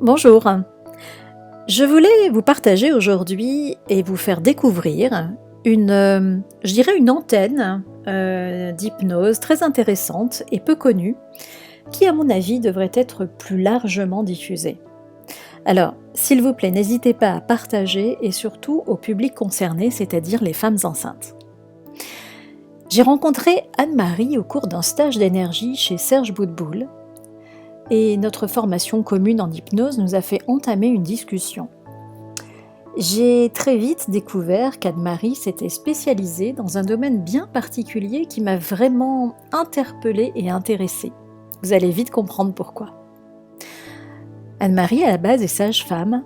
Bonjour, je voulais vous partager aujourd'hui et vous faire découvrir je dirais une antenne d'hypnose très intéressante et peu connue, qui à mon avis devrait être plus largement diffusée. Alors, s'il vous plaît, n'hésitez pas à partager et surtout au public concerné, c'est-à-dire les femmes enceintes. J'ai rencontré Anne-Marie au cours d'un stage d'énergie chez Serge Boutboul, et notre formation commune en hypnose nous a fait entamer une discussion. J'ai très vite découvert qu'Anne-Marie s'était spécialisée dans un domaine bien particulier qui m'a vraiment interpellée et intéressée. Vous allez vite comprendre pourquoi. Anne-Marie, à la base, est sage-femme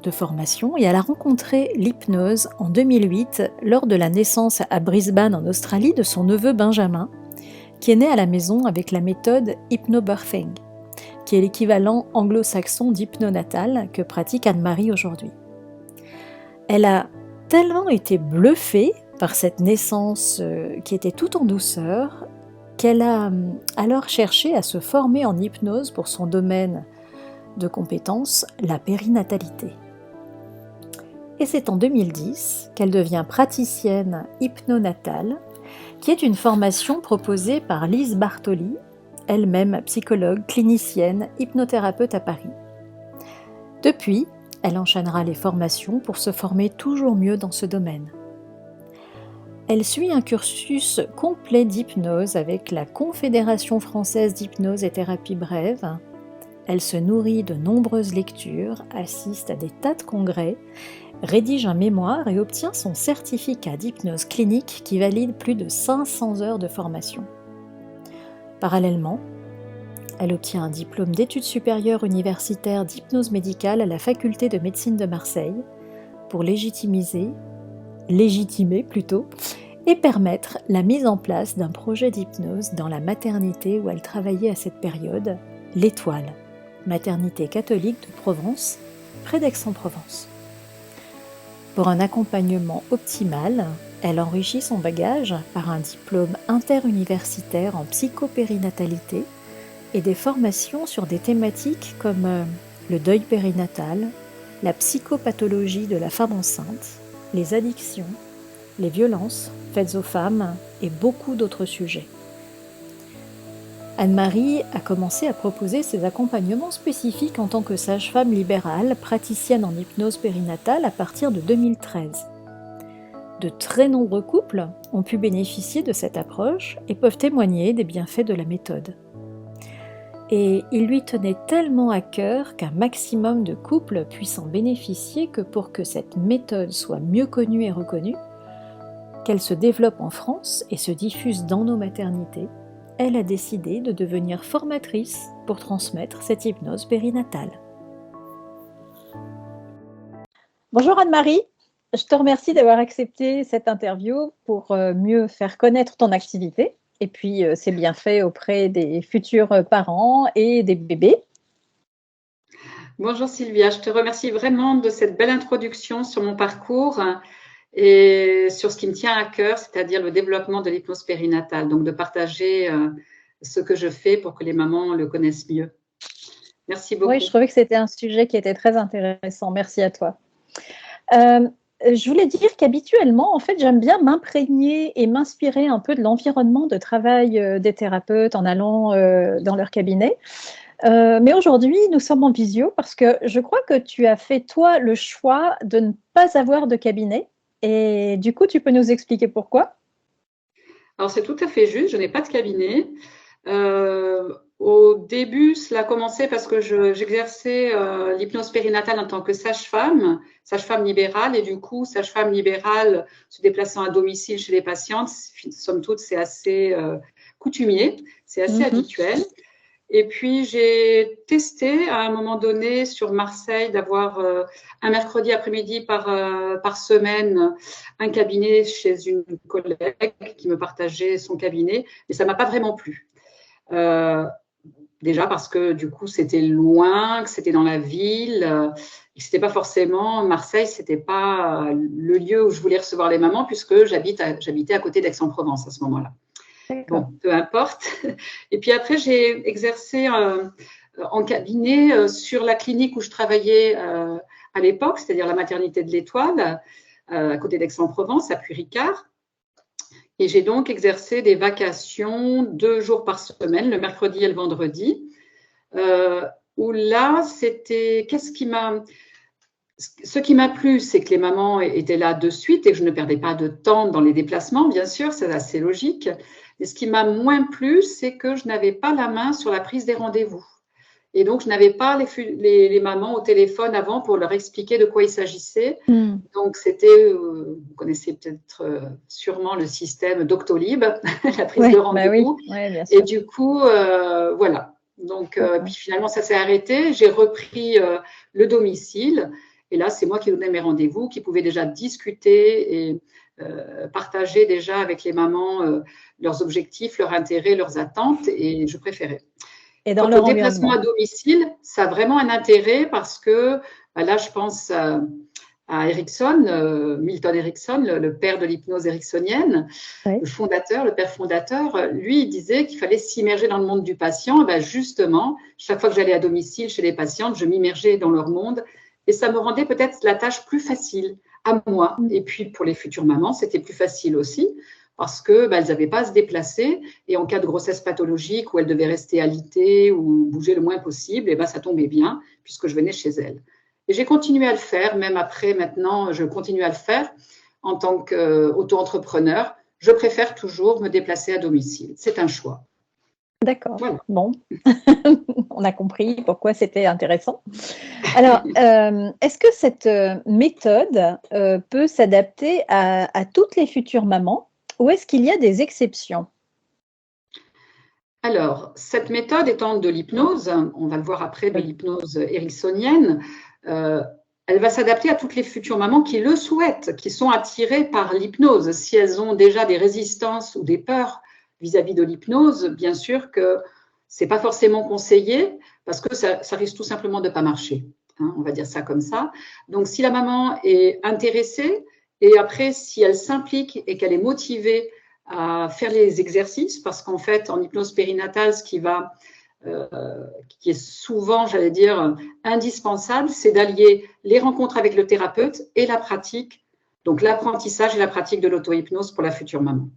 de formation et elle a rencontré l'hypnose en 2008 lors de la naissance à Brisbane en Australie de son neveu Benjamin, qui est né à la maison avec la méthode hypnobirthing, qui est l'équivalent anglo-saxon d'hypnonatal que pratique Anne-Marie aujourd'hui. Elle a tellement été bluffée par cette naissance qui était tout en douceur qu'elle a alors cherché à se former en hypnose pour son domaine de compétence, la périnatalité. Et c'est en 2010 qu'elle devient praticienne hypnonatale, qui est une formation proposée par Lise Bartoli, elle-même psychologue, clinicienne, hypnothérapeute à Paris. Depuis, elle enchaînera les formations pour se former toujours mieux dans ce domaine. Elle suit un cursus complet d'hypnose avec la Confédération française d'hypnose et thérapie brève. Elle se nourrit de nombreuses lectures, assiste à des tas de congrès, rédige un mémoire et obtient son certificat d'hypnose clinique qui valide plus de 500 heures de formation. Parallèlement, elle obtient un diplôme d'études supérieures universitaires d'hypnose médicale à la faculté de médecine de Marseille pour légitimer et permettre la mise en place d'un projet d'hypnose dans la maternité où elle travaillait à cette période, l'Étoile, maternité catholique de Provence, près d'Aix-en-Provence. Pour un accompagnement optimal, elle enrichit son bagage par un diplôme interuniversitaire en psychopérinatalité et des formations sur des thématiques comme le deuil périnatal, la psychopathologie de la femme enceinte, les addictions, les violences faites aux femmes et beaucoup d'autres sujets. Anne-Marie a commencé à proposer ses accompagnements spécifiques en tant que sage-femme libérale, praticienne en hypnose périnatale à partir de 2013. De très nombreux couples ont pu bénéficier de cette approche et peuvent témoigner des bienfaits de la méthode. Et il lui tenait tellement à cœur qu'un maximum de couples puissent en bénéficier que pour que cette méthode soit mieux connue et reconnue, qu'elle se développe en France et se diffuse dans nos maternités, elle a décidé de devenir formatrice pour transmettre cette hypnose périnatale. Bonjour Anne-Marie, je te remercie d'avoir accepté cette interview pour mieux faire connaître ton activité et puis ses bienfaits auprès des futurs parents et des bébés. Bonjour Sylvia, je te remercie vraiment de cette belle introduction sur mon parcours et sur ce qui me tient à cœur, c'est-à-dire le développement de l'hypnose périnatale, donc de partager ce que je fais pour que les mamans le connaissent mieux. Merci beaucoup. Oui, je trouvais que c'était un sujet qui était très intéressant. Merci à toi. Je voulais dire qu'habituellement, en fait, j'aime bien m'imprégner et m'inspirer un peu de l'environnement de travail des thérapeutes en allant dans leur cabinet. Mais aujourd'hui, nous sommes en visio parce que je crois que tu as fait, toi, le choix de ne pas avoir de cabinet. Et du coup, tu peux nous expliquer pourquoi? Alors, c'est tout à fait juste, je n'ai pas de cabinet. Au début, cela a commencé parce que j'exerçais l'hypnose périnatale en tant que sage-femme libérale, et du coup, sage-femme libérale se déplaçant à domicile chez les patientes, somme toute, c'est assez coutumier, c'est assez habituel. Et puis, j'ai testé à un moment donné sur Marseille d'avoir un mercredi après-midi par semaine un cabinet chez une collègue qui me partageait son cabinet, mais ça ne m'a pas vraiment plu. Déjà parce que du coup, c'était loin, que c'était dans la ville, et que c'était pas forcément Marseille, c'était pas le lieu où je voulais recevoir les mamans puisque j'habitais à côté d'Aix-en-Provence à ce moment-là. Bon, peu importe. Et puis après, j'ai exercé en cabinet sur la clinique où je travaillais à l'époque, c'est-à-dire la maternité de l'Étoile, à côté d'Aix-en-Provence, à Puy-Ricard. Et j'ai donc exercé des vacations 2 jours par semaine, le mercredi et le vendredi, où là, c'était… Ce qui m'a plu, c'est que les mamans étaient là de suite et que je ne perdais pas de temps dans les déplacements, bien sûr, c'est assez logique. Mais ce qui m'a moins plu, c'est que je n'avais pas la main sur la prise des rendez-vous. Et donc, je n'avais pas les mamans au téléphone avant pour leur expliquer de quoi il s'agissait. Donc, c'était, vous connaissez peut-être sûrement le système Doctolib, la prise de rendez-vous. Bah oui, bien Et sûr. du coup, voilà. Donc, puis finalement, ça s'est arrêté. J'ai repris le domicile. Et là, c'est moi qui donnais mes rendez-vous, qui pouvais déjà discuter et partager déjà avec les mamans leurs objectifs, leurs intérêts, leurs attentes. Et je préférais. Et dans Quant au leur déplacement environnement. à domicile, ça a vraiment un intérêt parce que là, je pense à Erickson, Milton Erickson, le père de l'hypnose ericksonienne, Oui. le fondateur, le père fondateur. Lui, il disait qu'il fallait s'immerger dans le monde du patient. Ben justement, chaque fois que j'allais à domicile chez les patientes, je m'immergeais dans leur monde et ça me rendait peut-être la tâche plus facile à moi. Et puis pour les futures mamans, c'était plus facile aussi parce qu'elles n'avaient pas à se déplacer et en cas de grossesse pathologique où elles devaient rester alitées ou bouger le moins possible, et ben ça tombait bien puisque je venais chez elles. Et j'ai continué à le faire, même après maintenant, je continue à le faire en tant qu'auto-entrepreneur. Je préfère toujours me déplacer à domicile. C'est un choix. D'accord. Voilà. Bon, on a compris pourquoi c'était intéressant. Alors, est-ce que cette méthode peut s'adapter à toutes les futures mamans ou est-ce qu'il y a des exceptions? Alors, cette méthode étant de l'hypnose, on va le voir après, de l'hypnose ericksonienne, elle va s'adapter à toutes les futures mamans qui le souhaitent, qui sont attirées par l'hypnose. Si elles ont déjà des résistances ou des peurs vis-à-vis de l'hypnose, bien sûr que ce n'est pas forcément conseillé parce que ça risque tout simplement de ne pas marcher. Hein, on va dire ça comme ça. Donc, si la maman est intéressée et après, si elle s'implique et qu'elle est motivée à faire les exercices, parce qu'en fait, en hypnose périnatale, ce qui est souvent, j'allais dire, indispensable, c'est d'allier les rencontres avec le thérapeute et la pratique, donc l'apprentissage et la pratique de l'auto-hypnose pour la future maman.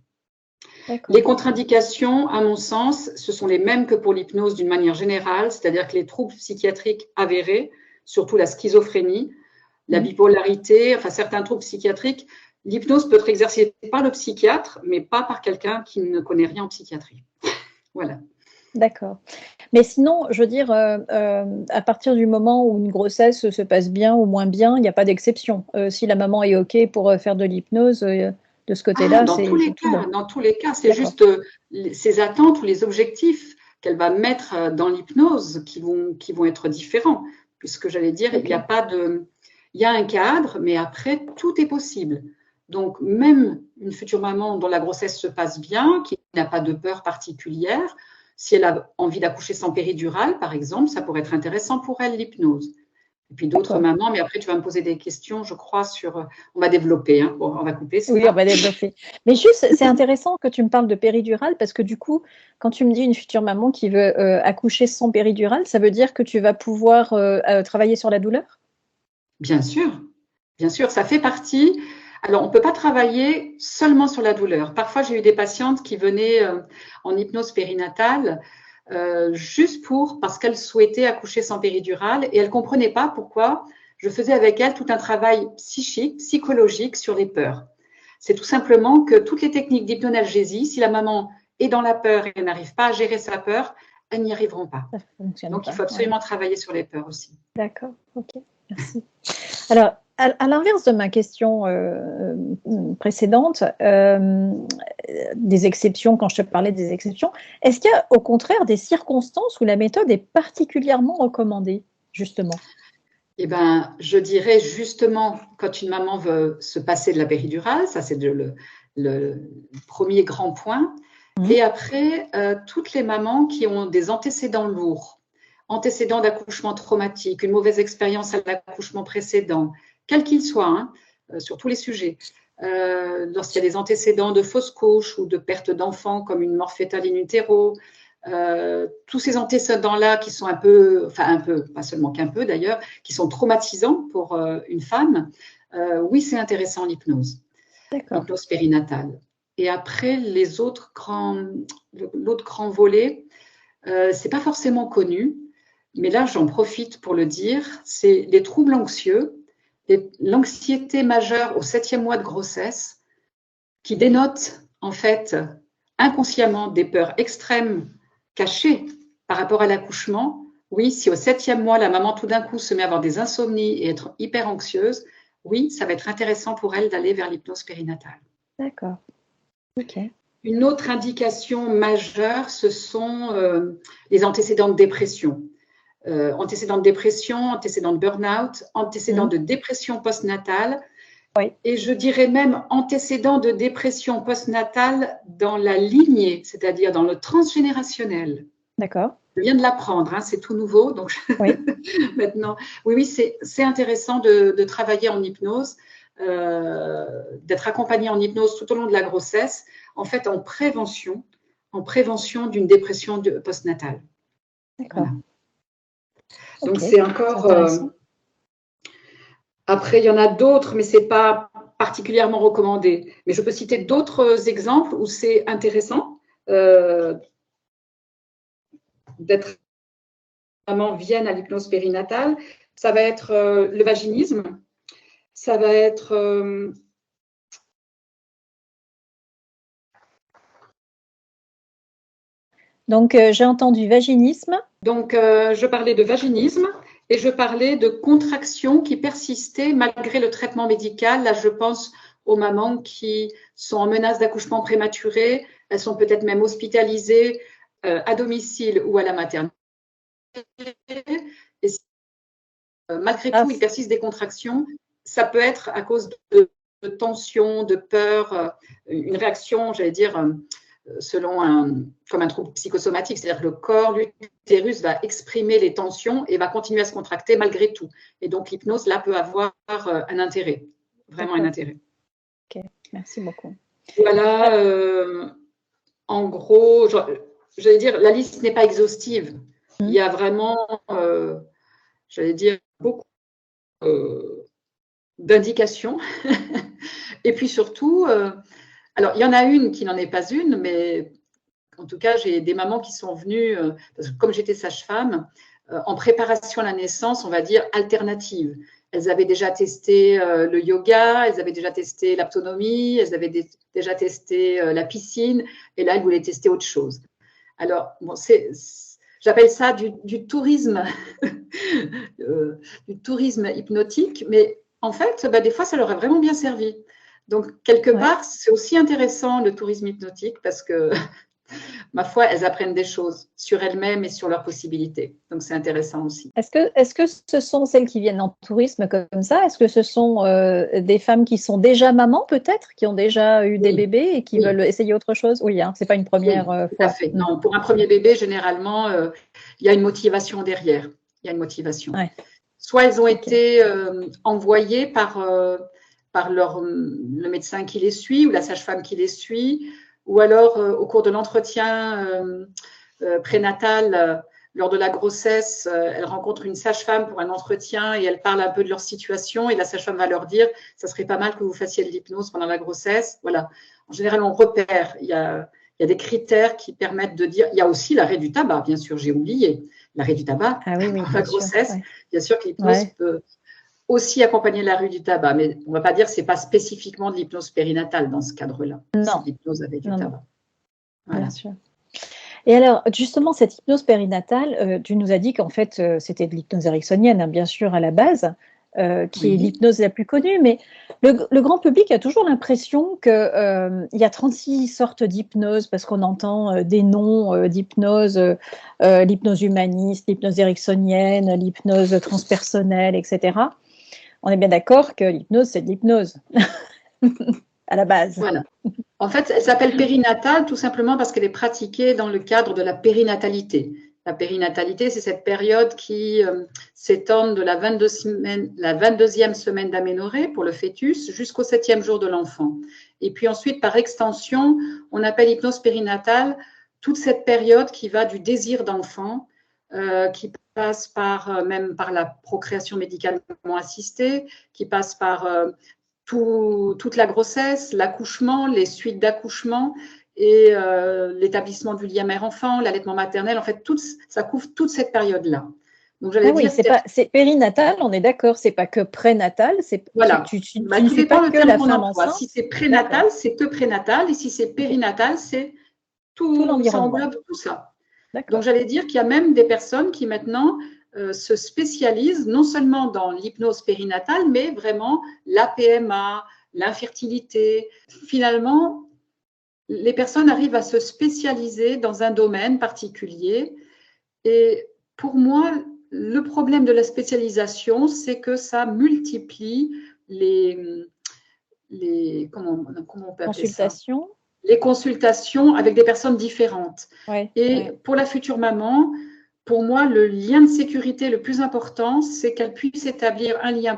Les contre-indications, à mon sens, ce sont les mêmes que pour l'hypnose d'une manière générale, c'est-à-dire que les troubles psychiatriques avérés, surtout la schizophrénie, la bipolarité, enfin certains troubles psychiatriques, l'hypnose peut être exercée par le psychiatre, mais pas par quelqu'un qui ne connaît rien en psychiatrie. Voilà. D'accord. Mais sinon, je veux dire, à partir du moment où une grossesse se passe bien ou moins bien, il n'y a pas d'exception. Si la maman est OK pour faire de l'hypnose, de ce côté-là, dans tous les c'est tout bon. cas, dans tous les cas, c'est juste ses attentes ou les objectifs qu'elle va mettre dans l'hypnose qui vont être différents, puisque j'allais dire, il n'y a pas de… Il y a un cadre, mais après, tout est possible. Donc, même une future maman dont la grossesse se passe bien, qui n'a pas de peur particulière, si elle a envie d'accoucher sans péridurale, par exemple, ça pourrait être intéressant pour elle, l'hypnose. Et puis d'autres mamans, mais après, tu vas me poser des questions, je crois, sur… On va développer, hein. Bon, on va couper ça. Oui, on va développer. Mais juste, c'est intéressant que tu me parles de péridurale parce que du coup, quand tu me dis une future maman qui veut accoucher sans péridurale, ça veut dire que tu vas pouvoir travailler sur la douleur? Bien sûr, ça fait partie… Alors, on ne peut pas travailler seulement sur la douleur. Parfois, j'ai eu des patientes qui venaient en hypnose périnatale juste parce qu'elles souhaitaient accoucher sans péridurale et elles ne comprenaient pas pourquoi je faisais avec elles tout un travail psychique, psychologique sur les peurs. C'est tout simplement que toutes les techniques d'hypnonalgésie, si la maman est dans la peur et n'arrive pas à gérer sa peur, elles n'y arriveront pas. Donc, il faut absolument travailler sur les peurs aussi. D'accord, ok, merci. Alors, à l'inverse de ma question précédente, des exceptions, quand je te parlais des exceptions, est-ce qu'il y a au contraire des circonstances où la méthode est particulièrement recommandée, justement? Eh bien, je dirais justement, quand une maman veut se passer de la péridurale, ça c'est le premier grand point. Et après, toutes les mamans qui ont des antécédents lourds, antécédents d'accouchement traumatique, une mauvaise expérience à l'accouchement précédent, quel qu'il soit, hein, sur tous les sujets. Lorsqu'il y a des antécédents de fausse couche ou de perte d'enfants comme une mort fœtale in utero, tous ces antécédents-là qui sont un peu, pas seulement qu'un peu d'ailleurs, qui sont traumatisants pour une femme, oui, c'est intéressant l'hypnose, l'hypnose périnatale. Et après, l'autre grand volet, c'est pas forcément connu, mais là, j'en profite pour le dire, c'est les troubles anxieux, l'anxiété majeure au 7e mois de grossesse, qui dénote en fait inconsciemment des peurs extrêmes cachées par rapport à l'accouchement. Oui, si au 7e mois, la maman tout d'un coup se met à avoir des insomnies et être hyper anxieuse, oui, ça va être intéressant pour elle d'aller vers l'hypnose périnatale. D'accord. Ok. Une autre indication majeure, ce sont les antécédents de dépression. Antécédents de dépression, antécédents de burn-out, antécédents de dépression postnatale. Oui. Et je dirais même antécédents de dépression postnatale dans la lignée, c'est-à-dire dans le transgénérationnel. D'accord. Je viens de l'apprendre, hein, c'est tout nouveau. Donc oui. Maintenant, oui, c'est intéressant de travailler en hypnose, d'être accompagné en hypnose tout au long de la grossesse, en fait en prévention d'une dépression postnatale. D'accord. Voilà. Donc c'est encore. Après, il y en a d'autres, mais ce n'est pas particulièrement recommandé. Mais je peux citer d'autres exemples où c'est intéressant d'être vraiment viennent à l'hypnose périnatale. Ça va être le vaginisme, ça va être Donc, j'ai entendu vaginisme. Donc, je parlais de vaginisme et je parlais de contractions qui persistaient malgré le traitement médical. Là, je pense aux mamans qui sont en menace d'accouchement prématuré. Elles sont peut-être même hospitalisées à domicile ou à la maternité. Et malgré tout, il persiste des contractions. Ça peut être à cause de tension, de peur, une réaction, j'allais dire, comme un trouble psychosomatique, c'est-à-dire que le corps, l'utérus va exprimer les tensions et va continuer à se contracter malgré tout. Et donc l'hypnose, là, peut avoir un intérêt, vraiment un intérêt. Ok, merci beaucoup. Voilà, en gros, j'allais dire, la liste n'est pas exhaustive. Il y a vraiment, j'allais dire, beaucoup d'indications. Et puis surtout, alors, il y en a une qui n'en est pas une, mais en tout cas, j'ai des mamans qui sont venues, parce que comme j'étais sage-femme, en préparation à la naissance, on va dire alternative. Elles avaient déjà testé le yoga, elles avaient déjà testé l'autonomie, elles avaient déjà testé la piscine, et là, elles voulaient tester autre chose. Alors, bon, j'appelle ça du tourisme, du tourisme hypnotique, mais en fait, des fois, ça leur a vraiment bien servi. Donc, quelque part, c'est aussi intéressant le tourisme hypnotique parce que, ma foi, elles apprennent des choses sur elles-mêmes et sur leurs possibilités. Donc, c'est intéressant aussi. Est-ce que ce sont celles qui viennent en tourisme comme ça? Est-ce que ce sont des femmes qui sont déjà mamans peut-être, qui ont déjà eu des bébés et qui veulent essayer autre chose? Oui, hein, c'est pas une première fois. Tout à fait. Non, pour un premier bébé, généralement, il y a une motivation derrière. Il y a une motivation. Ouais. Soit elles ont été envoyées par le médecin qui les suit ou la sage-femme qui les suit, ou alors au cours de l'entretien prénatal, lors de la grossesse, elles rencontrent une sage-femme pour un entretien et elles parlent un peu de leur situation et la sage-femme va leur dire « ça serait pas mal que vous fassiez de l'hypnose pendant la grossesse ». Voilà. En général, on repère. Il y a des critères qui permettent de dire… Il y a aussi l'arrêt du tabac, bien sûr, j'ai oublié. L'arrêt du tabac pendant la grossesse. Bien sûr que l'hypnose peut aussi accompagner l'arrêt du tabac, mais on ne va pas dire que ce n'est pas spécifiquement de l'hypnose périnatale dans ce cadre-là. Non. C'est de l'hypnose avec du tabac. Voilà. Bien sûr. Et alors, justement, cette hypnose périnatale, tu nous as dit qu'en fait, c'était de l'hypnose ericksonienne, hein, bien sûr, à la base, qui est l'hypnose la plus connue, mais le grand public a toujours l'impression qu'il y a 36 sortes d'hypnose, parce qu'on entend des noms d'hypnose, l'hypnose humaniste, l'hypnose ericksonienne, l'hypnose transpersonnelle, etc. On est bien d'accord que l'hypnose, c'est de l'hypnose, à la base. Voilà. En fait, elle s'appelle périnatale tout simplement parce qu'elle est pratiquée dans le cadre de la périnatalité. La périnatalité, c'est cette période qui s'étend de la 22e semaine d'aménorrhée pour le fœtus jusqu'au 7e jour de l'enfant. Et puis ensuite, par extension, on appelle hypnose périnatale toute cette période qui va du désir d'enfant, qui passe même par la procréation médicalement assistée, qui passe par toute la grossesse, l'accouchement, les suites d'accouchement et l'établissement du lien mère-enfant, l'allaitement maternel. En fait, ça couvre toute cette période-là. Donc, j'allais dire, c'est périnatal, on est d'accord, c'est pas que prénatal. Voilà. Tu ne suis pas que la femme enceinte. Si c'est prénatal, c'est que prénatal, et si c'est périnatal, c'est tout l'environnement. Ça englobe tout ça. Donc, j'allais dire qu'il y a même des personnes qui maintenant se spécialisent non seulement dans l'hypnose périnatale, mais vraiment la PMA, l'infertilité. Finalement, les personnes arrivent à se spécialiser dans un domaine particulier. Et pour moi, le problème de la spécialisation, c'est que ça multiplie les comment on peut appeler ça ? Les consultations avec des personnes différentes. Pour la future maman, pour moi, le lien de sécurité le plus important, c'est qu'elle puisse établir un lien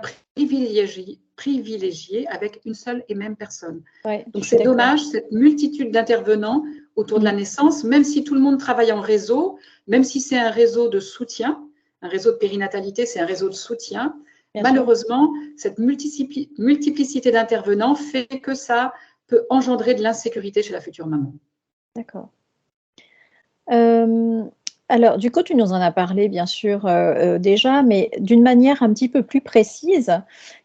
privilégié avec une seule et même personne. Donc, c'est dommage, cette multitude d'intervenants autour de la naissance, même si tout le monde travaille en réseau, même si c'est un réseau de soutien, un réseau de périnatalité, c'est un réseau de soutien. Malheureusement, cette multiplicité d'intervenants fait que ça peut engendrer de l'insécurité chez la future maman. D'accord. Alors, du coup, tu nous en as parlé, bien sûr, déjà, mais d'une manière un petit peu plus précise,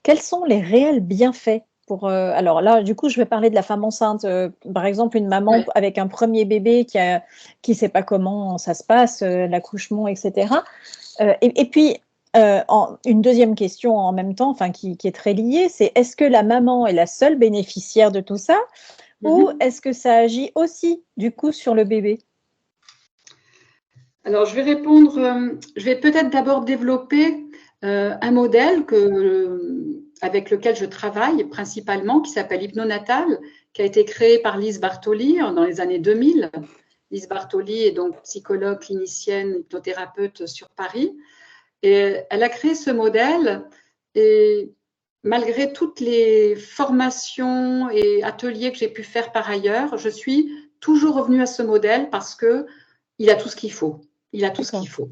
quels sont les réels bienfaits alors là, du coup, je vais parler de la femme enceinte. Par exemple, une maman avec un premier bébé qui ne sait pas comment ça se passe, l'accouchement, etc. Et puis, une deuxième question en même temps, qui est très liée, c'est est-ce que la maman est la seule bénéficiaire de tout ça ou est-ce que ça agit aussi, du coup, sur le bébé ? Alors, je vais répondre, je vais peut-être d'abord développer un modèle avec lequel je travaille principalement, qui s'appelle Hypnonatal, qui a été créé par Lise Bartoli dans les années 2000. Lise Bartoli est donc psychologue, clinicienne, hypnothérapeute sur Paris. Et elle a créé ce modèle et malgré toutes les formations et ateliers que j'ai pu faire par ailleurs, je suis toujours revenue à ce modèle parce qu'il a tout ce qu'il faut. Il a tout ce qu'il faut.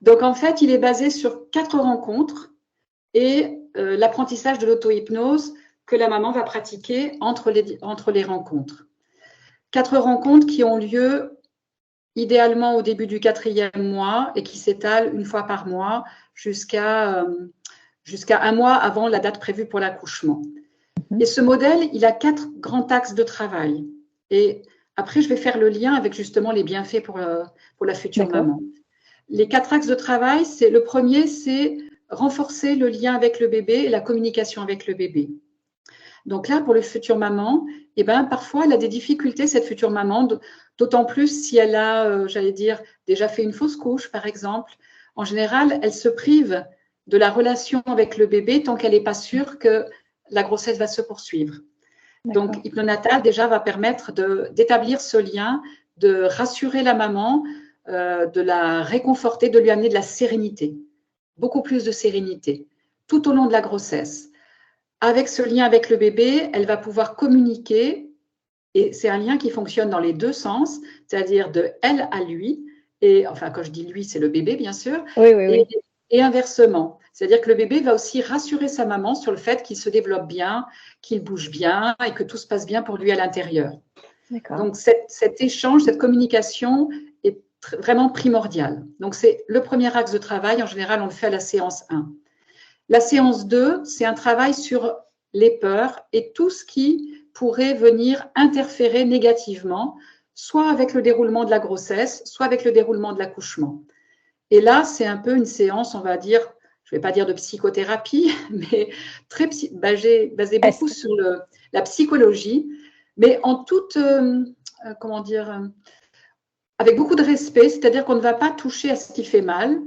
Donc, en fait, il est basé sur 4 rencontres et l'apprentissage de l'auto-hypnose que la maman va pratiquer entre les rencontres. 4 rencontres qui ont lieu idéalement au début du 4e mois et qui s'étalent une fois par mois jusqu'à un mois avant la date prévue pour l'accouchement. Et ce modèle, il a 4 grands axes de travail. Et après, je vais faire le lien avec justement les bienfaits pour la future maman. Les 4 axes de travail, le premier, c'est renforcer le lien avec le bébé et la communication avec le bébé. Donc là, pour le futur maman, parfois, elle a des difficultés, cette future maman, d'autant plus si elle a, j'allais dire, déjà fait une fausse couche, par exemple. En général, elle se prive de la relation avec le bébé tant qu'elle n'est pas sûre que la grossesse va se poursuivre. Donc, Hypnonatal, déjà, va permettre d'établir ce lien, de rassurer la maman, de la réconforter, de lui amener de la sérénité, beaucoup plus de sérénité, tout au long de la grossesse. Avec ce lien avec le bébé, elle va pouvoir communiquer, et c'est un lien qui fonctionne dans les 2 sens, c'est-à-dire de elle à lui, et enfin, quand je dis lui, c'est le bébé, bien sûr, et inversement. C'est-à-dire que le bébé va aussi rassurer sa maman sur le fait qu'il se développe bien, qu'il bouge bien et que tout se passe bien pour lui à l'intérieur. Donc, cet échange, cette communication est vraiment primordiale. Donc, c'est le premier axe de travail. En général, on le fait à la séance 1. La séance 2, c'est un travail sur les peurs et tout ce qui pourrait venir interférer négativement, soit avec le déroulement de la grossesse, soit avec le déroulement de l'accouchement. Et là, c'est un peu une séance, on va dire, je ne vais pas dire de psychothérapie, mais très basée beaucoup sur la psychologie, mais en toute, avec beaucoup de respect, c'est-à-dire qu'on ne va pas toucher à ce qui fait mal.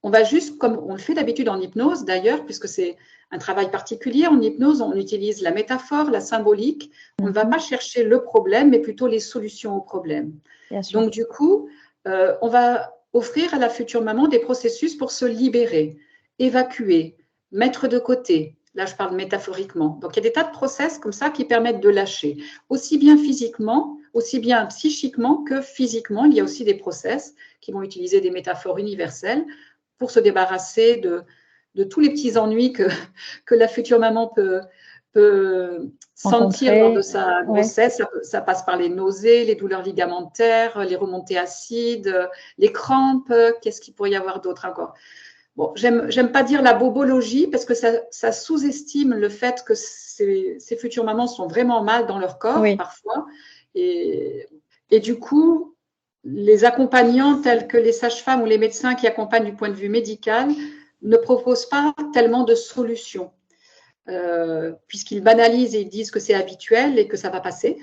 On va juste, comme on le fait d'habitude en hypnose d'ailleurs, puisque c'est un travail particulier, en hypnose, on utilise la métaphore, la symbolique. On ne va pas chercher le problème, mais plutôt les solutions au problème. Donc, du coup, on va offrir à la future maman des processus pour se libérer, évacuer, mettre de côté. Là, je parle métaphoriquement. Donc, il y a des tas de process comme ça qui permettent de lâcher, aussi bien physiquement, aussi bien psychiquement que physiquement. Il y a aussi des process qui vont utiliser des métaphores universelles pour se débarrasser de tous les petits ennuis que la future maman peut sentir lors de sa grossesse. Ça passe par les nausées, les douleurs ligamentaires, les remontées acides, les crampes. Qu'est-ce qu'il pourrait y avoir d'autre encore? Bon, j'aime pas dire la bobologie parce que ça sous-estime le fait que ces futures mamans sont vraiment mal dans leur corps parfois. Et du coup, les accompagnants tels que les sages-femmes ou les médecins qui accompagnent du point de vue médical ne proposent pas tellement de solutions. Puisqu'ils banalisent et ils disent que c'est habituel et que ça va passer,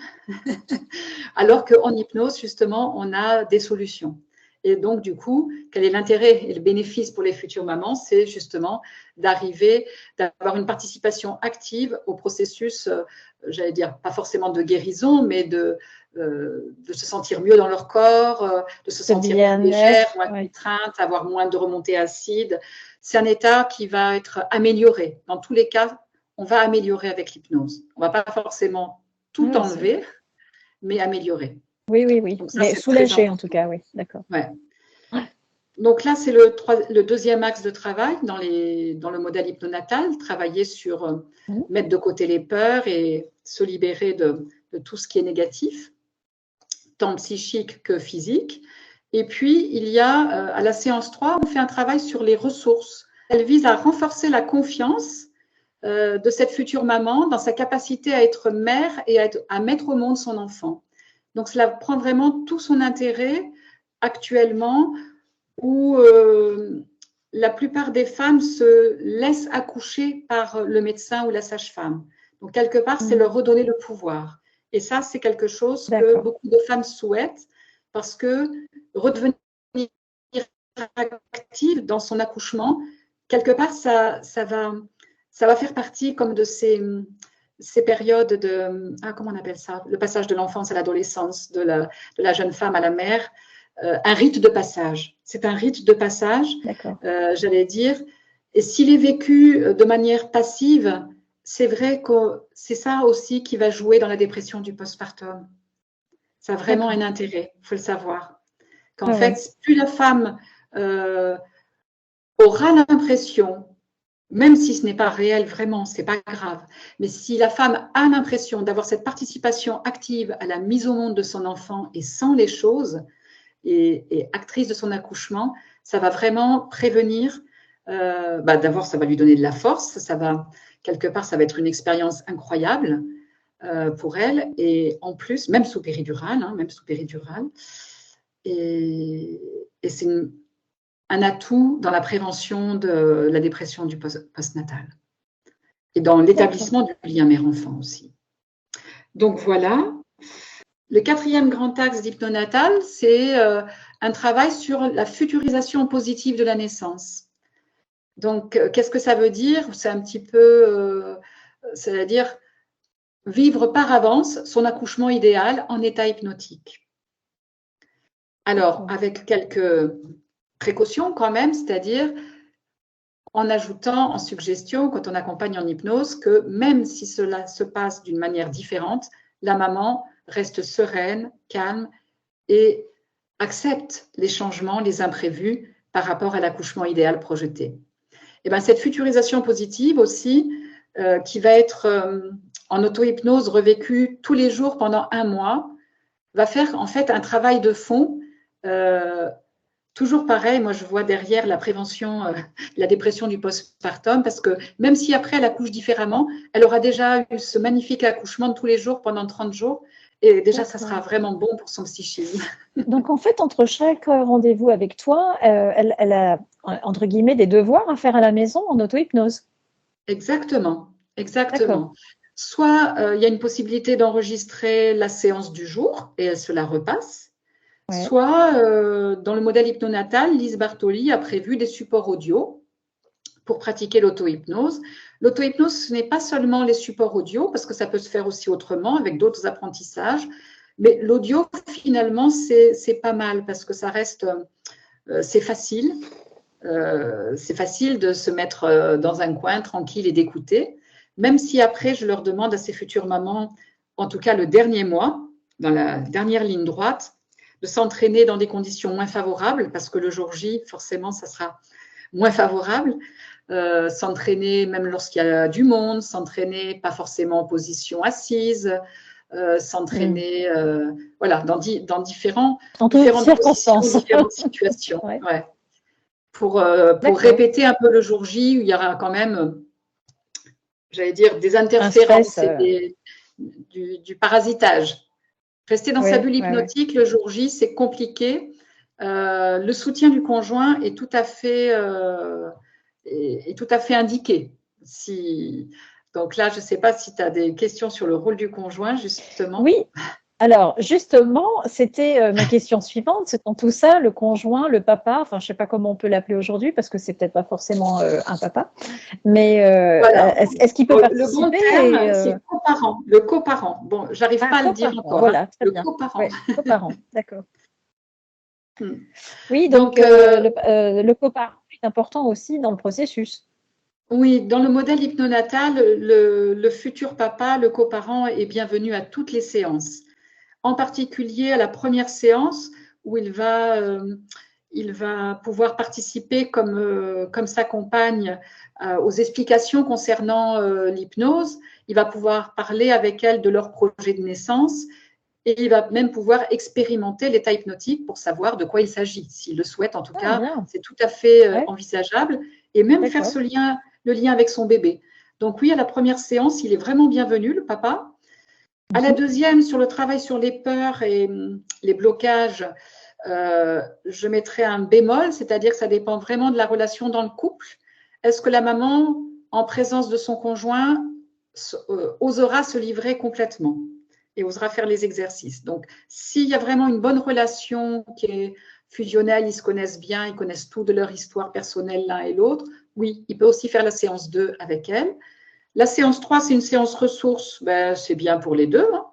alors qu'en hypnose, justement, on a des solutions. Et donc, du coup, quel est l'intérêt et le bénéfice pour les futures mamans? C'est justement d'avoir une participation active au processus, j'allais dire, pas forcément de guérison, mais de se sentir mieux dans leur corps, de se sentir plus légère, moins contrainte, avoir moins de remontées acides. C'est un état qui va être amélioré. Dans tous les cas, on va améliorer avec l'hypnose. On ne va pas forcément tout enlever, mais améliorer. Oui. Donc ça, mais soulager en tout cas, oui, d'accord. Ouais. Donc là, c'est le deuxième axe de travail dans le modèle hypnonatal, travailler sur mettre de côté les peurs et se libérer de tout ce qui est négatif, tant psychique que physique. Et puis, il y a, à la séance 3, on fait un travail sur les ressources. Elle vise à renforcer la confiance de cette future maman dans sa capacité à être mère et à mettre au monde son enfant. Donc, cela prend vraiment tout son intérêt actuellement où la plupart des femmes se laissent accoucher par le médecin ou la sage-femme. Donc, quelque part, c'est leur redonner le pouvoir. Et ça, c'est quelque chose que beaucoup de femmes souhaitent parce que redevenir active dans son accouchement, quelque part, ça va faire partie comme de ces périodes de, comment on appelle ça, le passage de l'enfance à l'adolescence, de la jeune femme à la mère, un rite de passage. C'est un rite de passage, j'allais dire. Et s'il est vécu de manière passive, c'est vrai que c'est ça aussi qui va jouer dans la dépression du postpartum. Ça a vraiment un intérêt, il faut le savoir. Qu'en fait, plus la femme aura l'impression, même si ce n'est pas réel vraiment, c'est pas grave, mais si la femme a l'impression d'avoir cette participation active à la mise au monde de son enfant et sans les choses, et actrice de son accouchement, ça va vraiment prévenir. D'abord, ça va lui donner de la force, quelque part, ça va être une expérience incroyable pour elle, et en plus, même sous péridurale, et c'est un atout dans la prévention de la dépression du postnatal et dans l'établissement du lien mère-enfant aussi. Donc voilà. Le quatrième grand axe d'hypnonatal, c'est un travail sur la futurisation positive de la naissance. Donc, qu'est-ce que ça veut dire? C'est un petit peu, c'est-à-dire vivre par avance son accouchement idéal en état hypnotique. Alors, avec quelques précautions quand même, c'est-à-dire en ajoutant en suggestion, quand on accompagne en hypnose, que même si cela se passe d'une manière différente, la maman reste sereine, calme et accepte les changements, les imprévus par rapport à l'accouchement idéal projeté. Et bien, cette futurisation positive aussi, qui va être en auto-hypnose revécue tous les jours pendant 1 mois, va faire en fait un travail de fond. Toujours pareil, moi je vois derrière la prévention de la dépression du postpartum, parce que même si après elle accouche différemment, elle aura déjà eu ce magnifique accouchement de tous les jours pendant 30 jours, et déjà ça sera vraiment bon pour son psychisme. Donc en fait, entre chaque rendez-vous avec toi, elle a entre guillemets des devoirs à faire à la maison en auto-hypnose. Exactement. Soit il y a une possibilité d'enregistrer la séance du jour et elle se la repasse. Soit, dans le modèle hypnonatal, Lise Bartoli a prévu des supports audio pour pratiquer l'auto-hypnose. L'auto-hypnose, ce n'est pas seulement les supports audio, parce que ça peut se faire aussi autrement, avec d'autres apprentissages. Mais l'audio, finalement, c'est pas mal, parce que ça reste, c'est facile. C'est facile de se mettre dans un coin tranquille et d'écouter. Même si après, je leur demande à ces futures mamans, en tout cas le dernier mois, dans la dernière ligne droite, de s'entraîner dans des conditions moins favorables, parce que le jour J, forcément, ça sera moins favorable. S'entraîner même lorsqu'il y a du monde, s'entraîner pas forcément en position assise, s'entraîner voilà, dans différentes positions, circonstances. différentes situations. Ouais. Ouais. Pour répéter un peu le jour J, où il y aura quand même, j'allais dire, des interférences et du parasitage. Rester dans sa bulle hypnotique le jour J, c'est compliqué. Le soutien du conjoint est tout à fait indiqué. Donc là, je ne sais pas si tu as des questions sur le rôle du conjoint, justement. Oui, alors justement, c'était ma question suivante. C'est dans tout ça, le conjoint, le papa, enfin je ne sais pas comment on peut l'appeler aujourd'hui, parce que c'est peut-être pas forcément un papa, mais voilà. est-ce qu'il peut participer? Le bon terme, c'est coparent. Le coparent. Bon, j'arrive pas à le dire encore. Voilà, très le bien. coparent. Ouais, coparent, d'accord. Oui, donc le coparent est important aussi dans le processus. Oui, dans le modèle hypnonatal, le futur papa, le coparent, est bienvenu à toutes les séances. En particulier à la première séance où il va pouvoir participer comme sa compagne aux explications concernant l'hypnose. Il va pouvoir parler avec elle de leur projet de naissance et il va même pouvoir expérimenter l'état hypnotique pour savoir de quoi il s'agit. S'il le souhaite, en tout cas, c'est tout à fait envisageable. Et même faire le lien avec son bébé. Donc oui, à la première séance, il est vraiment bienvenu, le papa. À la deuxième, sur le travail sur les peurs et les blocages, je mettrai un bémol, c'est-à-dire que ça dépend vraiment de la relation dans le couple. Est-ce que la maman, en présence de son conjoint, osera se livrer complètement et osera faire les exercices? Donc, s'il y a vraiment une bonne relation qui est fusionnelle, ils se connaissent bien, ils connaissent tout de leur histoire personnelle l'un et l'autre, oui, il peut aussi faire la séance 2 avec elle. La séance 3, c'est une séance ressources, ben, c'est bien pour les deux. Hein.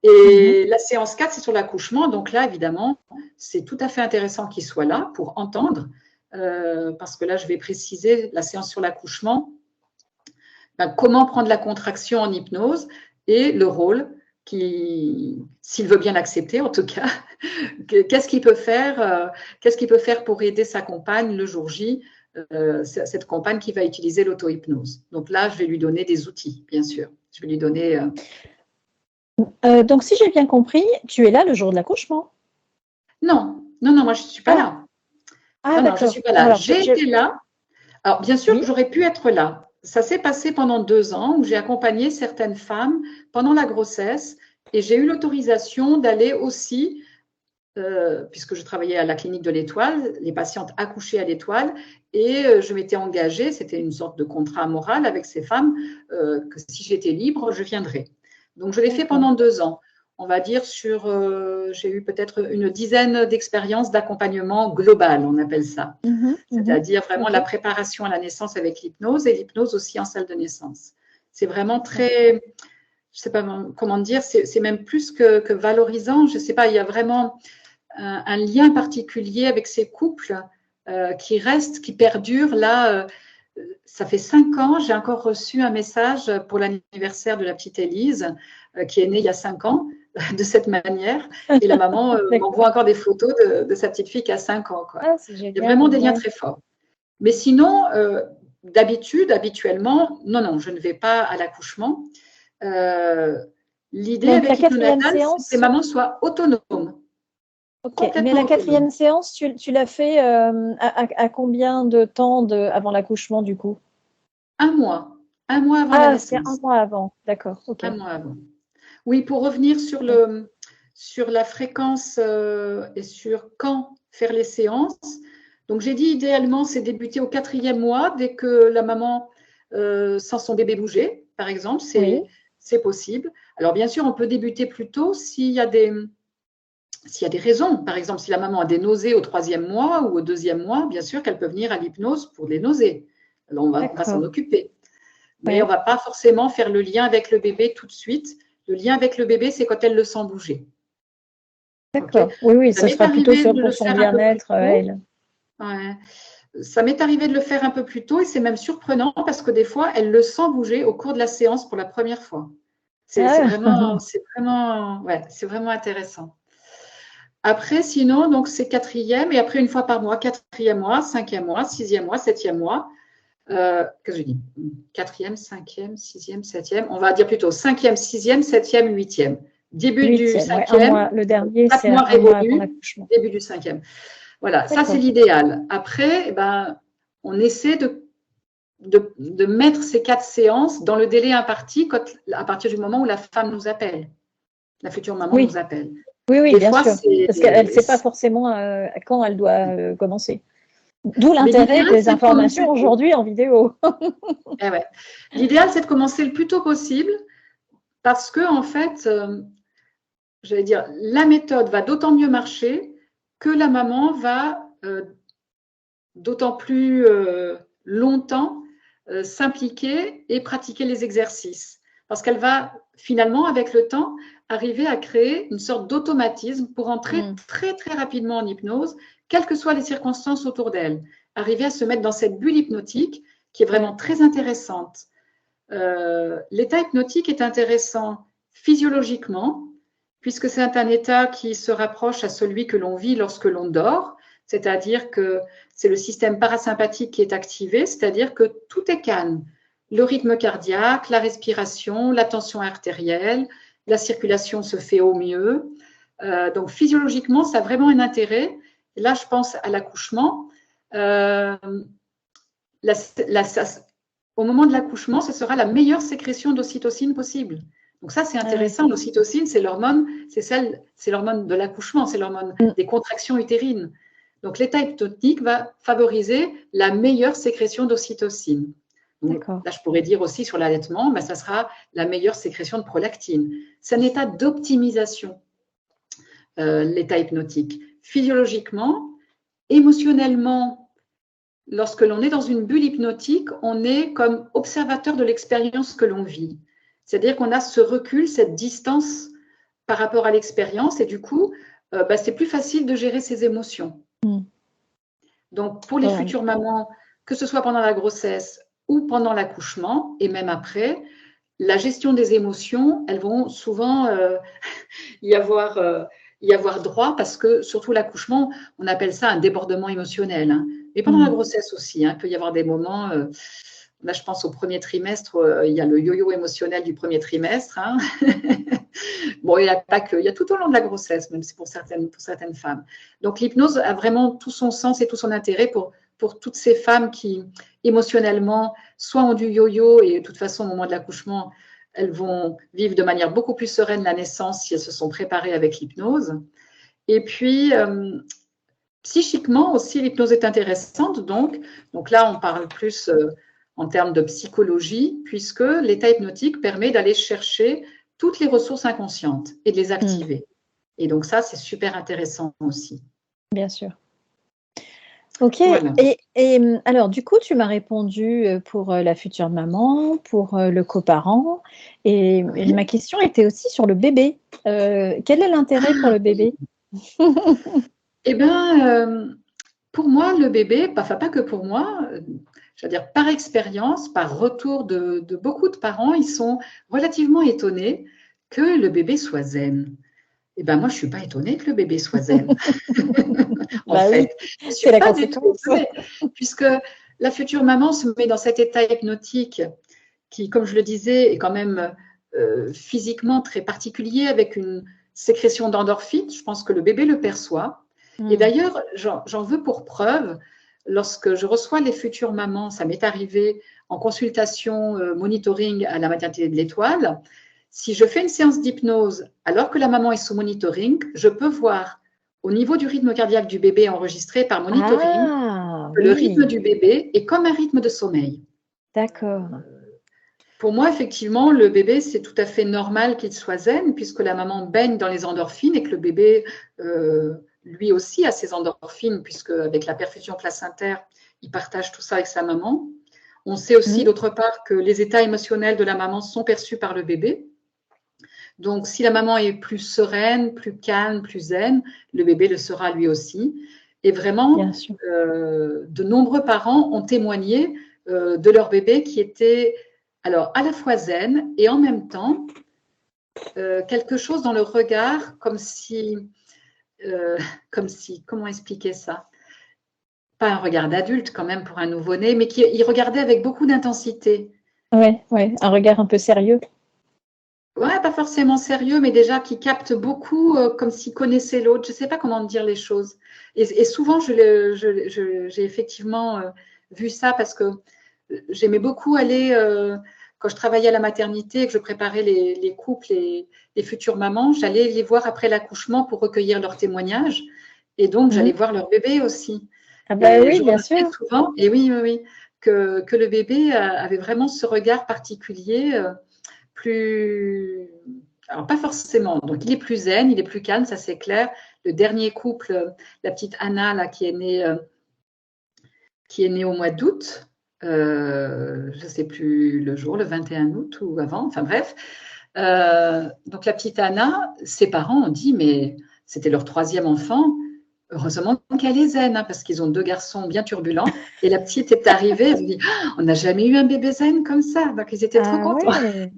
Et la séance 4, c'est sur l'accouchement. Donc là, évidemment, c'est tout à fait intéressant qu'il soit là pour entendre, parce que là, je vais préciser la séance sur l'accouchement, ben, comment prendre la contraction en hypnose et le rôle, s'il veut bien l'accepter en tout cas, qu'est-ce qu'il peut faire pour aider sa compagne le jour J, cette compagne qui va utiliser l'auto-hypnose. Donc là, je vais lui donner des outils, bien sûr. Je vais lui donner… Donc, si j'ai bien compris, tu es là le jour de l'accouchement? Non, moi, je ne suis pas là. Non, je ne suis pas là. J'ai été là. Alors, bien sûr que j'aurais pu être là. Ça s'est passé pendant 2 ans où j'ai accompagné certaines femmes pendant la grossesse et j'ai eu l'autorisation d'aller aussi, puisque je travaillais à la clinique de l'Étoile, les patientes accouchaient à l'Étoile et je m'étais engagée, c'était une sorte de contrat moral avec ces femmes, que si j'étais libre, je viendrais. Donc, je l'ai fait pendant 2 ans. On va dire j'ai eu peut-être une dizaine d'expériences d'accompagnement global, on appelle ça. C'est-à-dire vraiment la préparation à la naissance avec l'hypnose et l'hypnose aussi en salle de naissance. C'est vraiment très, je ne sais pas comment dire, c'est même plus que valorisant. Je ne sais pas, il y a vraiment un lien particulier avec ces couples qui restent, qui perdurent. Là, ça fait 5 ans, j'ai encore reçu un message pour l'anniversaire de la petite Élise, qui est née il y a 5 ans, de cette manière. Et la maman m'envoie encore des photos de sa petite fille qui a 5 ans. Quoi. Il y a vraiment des liens très forts. Mais sinon, habituellement, non, je ne vais pas à l'accouchement. L'idée avec l'hypnonatal, c'est que les mamans soient autonomes. Ok, mais la 4e séance, tu l'as fait à combien de temps avant l'accouchement du coup? 1 mois. 1 mois avant la naissance. C'est 1 mois avant, d'accord. Okay. 1 mois avant. Oui, pour revenir sur la fréquence et sur quand faire les séances. Donc, j'ai dit idéalement, c'est débuter au 4e mois, dès que la maman sent son bébé bouger, par exemple, c'est possible. Alors, bien sûr, on peut débuter plus tôt s'il y a des raisons. Par exemple, si la maman a des nausées au 3e mois ou au 2e mois, bien sûr qu'elle peut venir à l'hypnose pour les nausées. Alors, on va s'en occuper. Mais on ne va pas forcément faire le lien avec le bébé tout de suite. Le lien avec le bébé, c'est quand elle le sent bouger. D'accord. Okay. Oui, ça sera plutôt pour son bien-être, elle. Ouais. Ça m'est arrivé de le faire un peu plus tôt et c'est même surprenant parce que des fois, elle le sent bouger au cours de la séance pour la première fois. C'est vraiment intéressant. Après, sinon, donc c'est quatrième, et après une fois par mois, quatrième mois, cinquième mois, sixième mois, septième mois. Qu'est-ce que je dis? Quatrième, cinquième, sixième, septième. On va dire plutôt cinquième, sixième, septième, huitième. Début du Huitième, ouais, un cinquième, mois. Le dernier, 4 c'est mois un mois avant révolus, l'accouchement. début du cinquième. Voilà, ça c'est D'accord. l'idéal. Après, eh ben, on essaie de mettre ces 4 séances dans le délai imparti à partir du moment où la femme nous appelle, la future maman nous Oui, appelle. oui, Des bien fois, sûr. Parce qu'elle ne sait pas forcément quand elle doit commencer. D'où mais l'intérêt l'idéal, des c'est de commencer informations tôt. aujourd'hui en vidéo. Eh ouais. L'idéal, c'est de commencer le plus tôt possible parce que, en fait, j'allais dire, la méthode va d'autant mieux marcher que la maman va d'autant plus longtemps s'impliquer et pratiquer les exercices. Parce qu'elle va finalement, avec le temps, arriver à créer une sorte d'automatisme pour entrer très, très rapidement en hypnose, quelles que soient les circonstances autour d'elle. Arriver à se mettre dans cette bulle hypnotique qui est vraiment très intéressante. L'état hypnotique est intéressant physiologiquement, puisque c'est un état qui se rapproche à celui que l'on vit lorsque l'on dort, c'est-à-dire que c'est le système parasympathique qui est activé, c'est-à-dire que tout est calme. Le rythme cardiaque, la respiration, la tension artérielle, la circulation se fait au mieux. Donc physiologiquement, ça a vraiment un intérêt. Et là, je pense à l'accouchement. Au moment de l'accouchement, ce sera la meilleure sécrétion d'ocytocine possible. Donc ça, c'est intéressant. L'ocytocine, c'est l'hormone de l'accouchement, c'est l'hormone des contractions utérines. Donc l'état hypnotique va favoriser la meilleure sécrétion d'ocytocine. Là, je pourrais dire aussi sur l'allaitement, ça sera la meilleure sécrétion de prolactine. C'est un état d'optimisation, l'état hypnotique. Physiologiquement, émotionnellement, lorsque l'on est dans une bulle hypnotique, on est comme observateur de l'expérience que l'on vit. C'est-à-dire qu'on a ce recul, cette distance par rapport à l'expérience, et du coup, c'est plus facile de gérer ses émotions. Donc, pour les futures mamans, que ce soit pendant la grossesse ou pendant l'accouchement, et même après, la gestion des émotions, elles vont souvent y avoir droit, parce que surtout l'accouchement, on appelle ça un débordement émotionnel. Mais pendant la grossesse aussi, il peut y avoir des moments, là je pense au premier trimestre, il y a le yo-yo émotionnel du premier trimestre. Bon, il n'y a pas que, il y a tout au long de la grossesse, même si pour certaines femmes. Donc l'hypnose a vraiment tout son sens et tout son intérêt pour toutes ces femmes qui, émotionnellement, soit ont du yo-yo, et de toute façon, au moment de l'accouchement, elles vont vivre de manière beaucoup plus sereine la naissance si elles se sont préparées avec l'hypnose. Et puis, psychiquement aussi, l'hypnose est intéressante. Donc là, on parle plus en termes de psychologie, puisque l'état hypnotique permet d'aller chercher toutes les ressources inconscientes et de les activer. Et donc ça, c'est super intéressant aussi. Bien sûr. Ok, voilà. Et alors du coup, tu m'as répondu pour la future maman, pour le coparent, et ma question était aussi sur le bébé. Quel est l'intérêt pour le bébé? Eh bien, pour moi, le bébé, enfin pas que pour moi, je veux dire par expérience, par retour de beaucoup de parents, ils sont relativement étonnés que le bébé soit zen. Eh bien, moi, je ne suis pas étonnée que le bébé soit zen. En fait, je ne suis pas du tout étonnée, puisque la future maman se met dans cet état hypnotique qui, comme je le disais, est quand même physiquement très particulier, avec une sécrétion d'endorphine. Je pense que le bébé le perçoit. Et d'ailleurs, j'en veux pour preuve, lorsque je reçois les futures mamans, ça m'est arrivé en consultation monitoring à la maternité de l'Étoile. Si je fais une séance d'hypnose alors que la maman est sous monitoring, je peux voir au niveau du rythme cardiaque du bébé enregistré par monitoring que le rythme du bébé est comme un rythme de sommeil. D'accord. Pour moi, effectivement, le bébé, c'est tout à fait normal qu'il soit zen, puisque la maman baigne dans les endorphines et que le bébé, lui aussi, a ses endorphines, puisque avec la perfusion placentaire, il partage tout ça avec sa maman. On sait aussi, d'autre part, que les états émotionnels de la maman sont perçus par le bébé. Donc, si la maman est plus sereine, plus calme, plus zen, le bébé le sera lui aussi. Et vraiment, de nombreux parents ont témoigné de leur bébé qui était alors à la fois zen et en même temps quelque chose dans le regard, comment expliquer ça? Pas un regard d'adulte quand même pour un nouveau-né, mais il regardait avec beaucoup d'intensité. Ouais, ouais, un regard un peu sérieux. Ouais, pas forcément sérieux, mais déjà qui capte beaucoup, comme s'il connaissait l'autre. Je ne sais pas comment dire les choses. Et souvent, j'ai effectivement vu ça parce que j'aimais beaucoup aller, quand je travaillais à la maternité et que je préparais les couples et les futures mamans, j'allais les voir après l'accouchement pour recueillir leurs témoignages. Et donc, j'allais voir leur bébé aussi. Ah bah Et oui, je bien remarquais sûr. souvent, et oui, oui, oui, que le bébé avait vraiment ce regard particulier, plus. Alors, pas forcément. Donc, il est plus zen, il est plus calme, ça c'est clair. Le dernier couple, la petite Anna, là, qui est née au mois d'août, je ne sais plus le jour, le 21 août ou avant, enfin bref. Donc, la petite Anna, ses parents ont dit, mais c'était leur 3e enfant. Heureusement qu'elle est zen, hein, parce qu'ils ont 2 garçons bien turbulents. Et la petite est arrivée, elle se dit, oh, on n'a jamais eu un bébé zen comme ça. Donc, ils étaient trop Ah contents. ouais,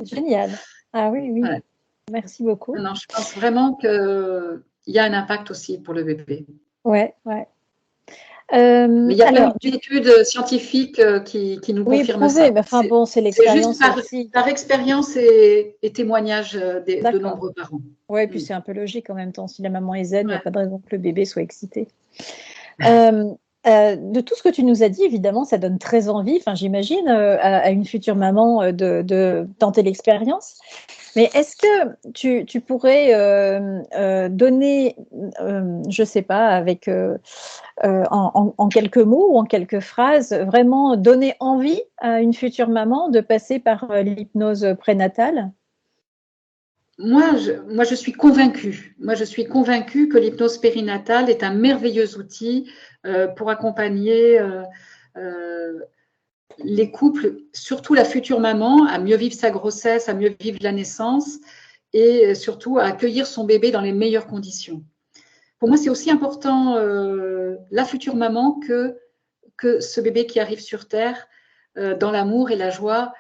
génial. Ah oui, oui. Ouais. Merci beaucoup. Non, je pense vraiment qu'il y a un impact aussi pour le bébé. Ouais, ouais. Mais il n'y a pas eu Alors, d'études scientifiques qui nous oui, confirment prouvé, ça. mais enfin bon, c'est C'est juste l'expérience aussi. par expérience et témoignages de D'accord. nombreux parents. Ouais, et puis c'est un peu logique en même temps. Si la maman est zen, il n'y a Ouais. pas de raison que le bébé soit excité. De tout ce que tu nous as dit, évidemment, ça donne très envie, enfin, j'imagine, à une future maman de tenter l'expérience. Mais est-ce que tu pourrais donner, je ne sais pas, avec, en quelques mots ou en quelques phrases, vraiment donner envie à une future maman de passer par l'hypnose prénatale? Moi, je suis convaincue. Moi, je suis convaincue que l'hypnose périnatale est un merveilleux outil pour accompagner les couples, surtout la future maman, à mieux vivre sa grossesse, à mieux vivre la naissance et surtout à accueillir son bébé dans les meilleures conditions. Pour moi, c'est aussi important la future maman que ce bébé qui arrive sur Terre dans l'amour et la joie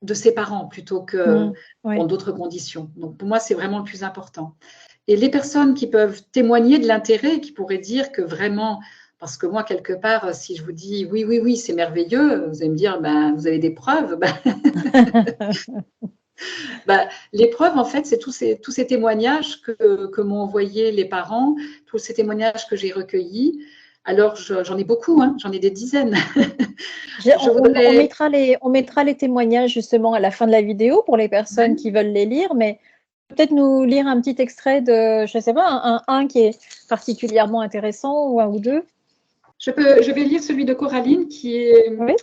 de ses parents plutôt que dans Oui. d'autres conditions. Donc pour moi, c'est vraiment le plus important. Et les personnes qui peuvent témoigner de l'intérêt, qui pourraient dire que vraiment, parce que moi, quelque part, si je vous dis oui, oui, oui, c'est merveilleux, vous allez me dire, ben, vous avez des preuves. Les preuves, en fait, c'est tous ces témoignages que m'ont envoyés les parents, tous ces témoignages que j'ai recueillis. Alors, j'en ai beaucoup, hein, j'en ai des dizaines. Je voudrais. On mettra les témoignages justement à la fin de la vidéo pour les personnes qui veulent les lire, mais peut-être nous lire un petit extrait de, je ne sais pas, un qui est particulièrement intéressant ou un ou deux. Je vais lire celui de Coraline Oui.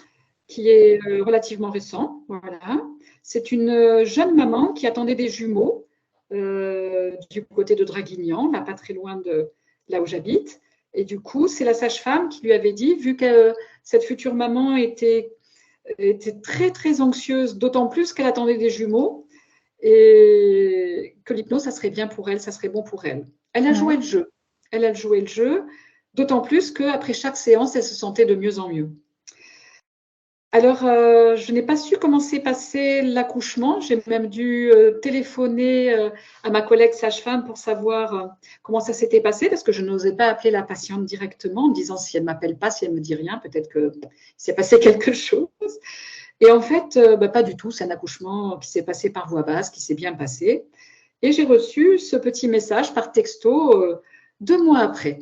qui est relativement récent. Voilà. C'est une jeune maman qui attendait des jumeaux du côté de Draguignan, là pas très loin de là où j'habite. Et du coup, c'est la sage-femme qui lui avait dit, vu que cette future maman était très très anxieuse, d'autant plus qu'elle attendait des jumeaux, et que l'hypnose, ça serait bien pour elle, ça serait bon pour elle. Elle a joué le jeu. Elle a joué le jeu, d'autant plus qu'après chaque séance, elle se sentait de mieux en mieux. Alors, je n'ai pas su comment s'est passé l'accouchement. J'ai même dû téléphoner à ma collègue sage-femme pour savoir comment ça s'était passé, parce que je n'osais pas appeler la patiente directement en me disant si elle ne m'appelle pas, si elle ne me dit rien, peut-être qu'il s'est passé quelque chose. Et en fait, pas du tout. C'est un accouchement qui s'est passé par voie basse, qui s'est bien passé. Et j'ai reçu ce petit message par texto 2 mois après.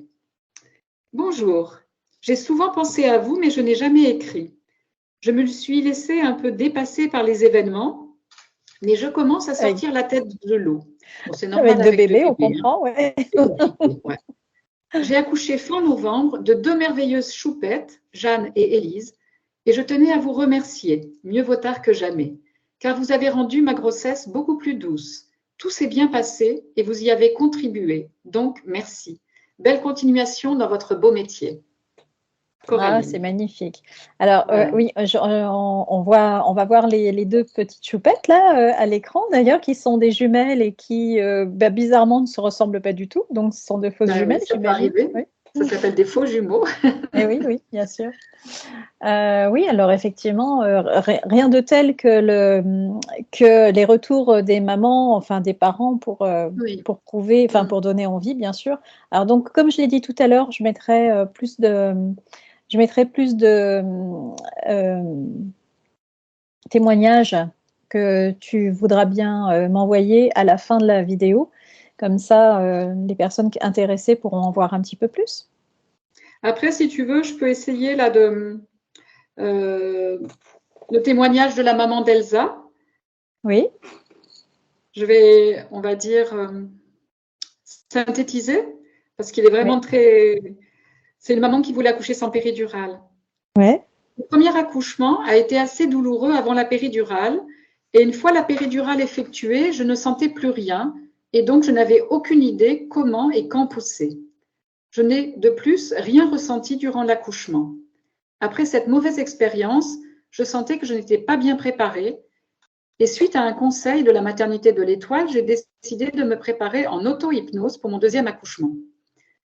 Bonjour, j'ai souvent pensé à vous, mais je n'ai jamais écrit. Je me suis laissée un peu dépasser par les événements, mais je commence à sortir la tête de l'eau. Bon, c'est normal Avec deux avec le bébés, on bébé. comprend, ouais. Ouais. J'ai accouché fin novembre de 2 merveilleuses choupettes, Jeanne et Élise, et je tenais à vous remercier, mieux vaut tard que jamais, car vous avez rendu ma grossesse beaucoup plus douce. Tout s'est bien passé et vous y avez contribué, donc merci. Belle continuation dans votre beau métier. Ah, Coraline. c'est magnifique. Alors, Voilà. oui, on va voir les deux petites choupettes là à l'écran d'ailleurs, qui sont des jumelles et qui bizarrement ne se ressemblent pas du tout. Donc, ce sont de fausses Oui, jumelles, ça peut j'imagine. arriver. Oui. Ça s'appelle des faux jumeaux. Et oui, oui, bien sûr. Oui, alors effectivement, rien de tel que les retours des mamans, enfin des parents Oui. pour prouver, enfin Mm. pour donner envie, bien sûr. Alors donc, comme je l'ai dit tout à l'heure, je mettrai plus de témoignages que tu voudras bien m'envoyer à la fin de la vidéo. Comme ça, les personnes intéressées pourront en voir un petit peu plus. Après, si tu veux, je peux essayer là euh, le témoignage de la maman d'Elsa. Oui, Je vais, on va dire, synthétiser parce qu'il est oui, vraiment très. C'est une maman qui voulait accoucher sans péridurale. ouais, Le premier accouchement a été assez douloureux avant la péridurale et une fois la péridurale effectuée, je ne sentais plus rien et donc je n'avais aucune idée comment et quand pousser. Je n'ai de plus rien ressenti durant l'accouchement. Après cette mauvaise expérience, je sentais que je n'étais pas bien préparée et suite à un conseil de la maternité de l'Étoile, j'ai décidé de me préparer en auto-hypnose pour mon deuxième accouchement.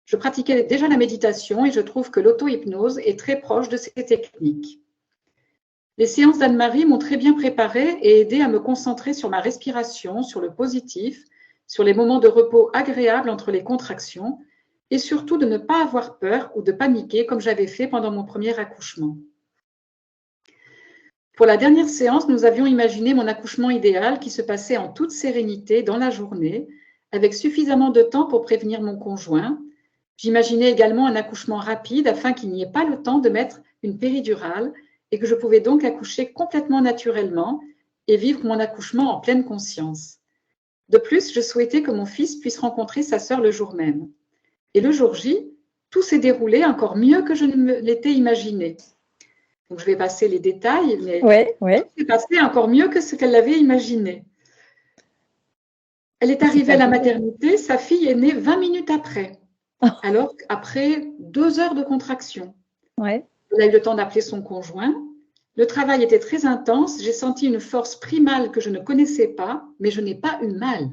Je pratiquais déjà la méditation et je trouve que l'auto-hypnose est très proche de ces techniques. Les séances d'Anne-Marie m'ont très bien préparée et aidé à me concentrer sur ma respiration, sur le positif, sur les moments de repos agréables entre les contractions et surtout de ne pas avoir peur ou de paniquer comme j'avais fait pendant mon premier accouchement. Pour la dernière séance, nous avions imaginé mon accouchement idéal qui se passait en toute sérénité dans la journée, avec suffisamment de temps pour prévenir mon conjoint. J'imaginais également un accouchement rapide afin qu'il n'y ait pas le temps de mettre une péridurale et que je pouvais donc accoucher complètement naturellement et vivre mon accouchement en pleine conscience. De plus, je souhaitais que mon fils puisse rencontrer sa sœur le jour même. Et le jour J, tout s'est déroulé encore mieux que je ne me l'étais imaginé. Donc, je vais passer les détails, mais ouais, tout ouais. s'est passé encore mieux que ce qu'elle avait imaginé. Elle est C'est arrivée à la fabuleux. maternité, sa fille est née 20 minutes après, alors après 2 heures de contraction. Ouais, Elle a eu le temps d'appeler son conjoint. Le travail était très intense, j'ai senti une force primale que je ne connaissais pas, mais je n'ai pas eu mal.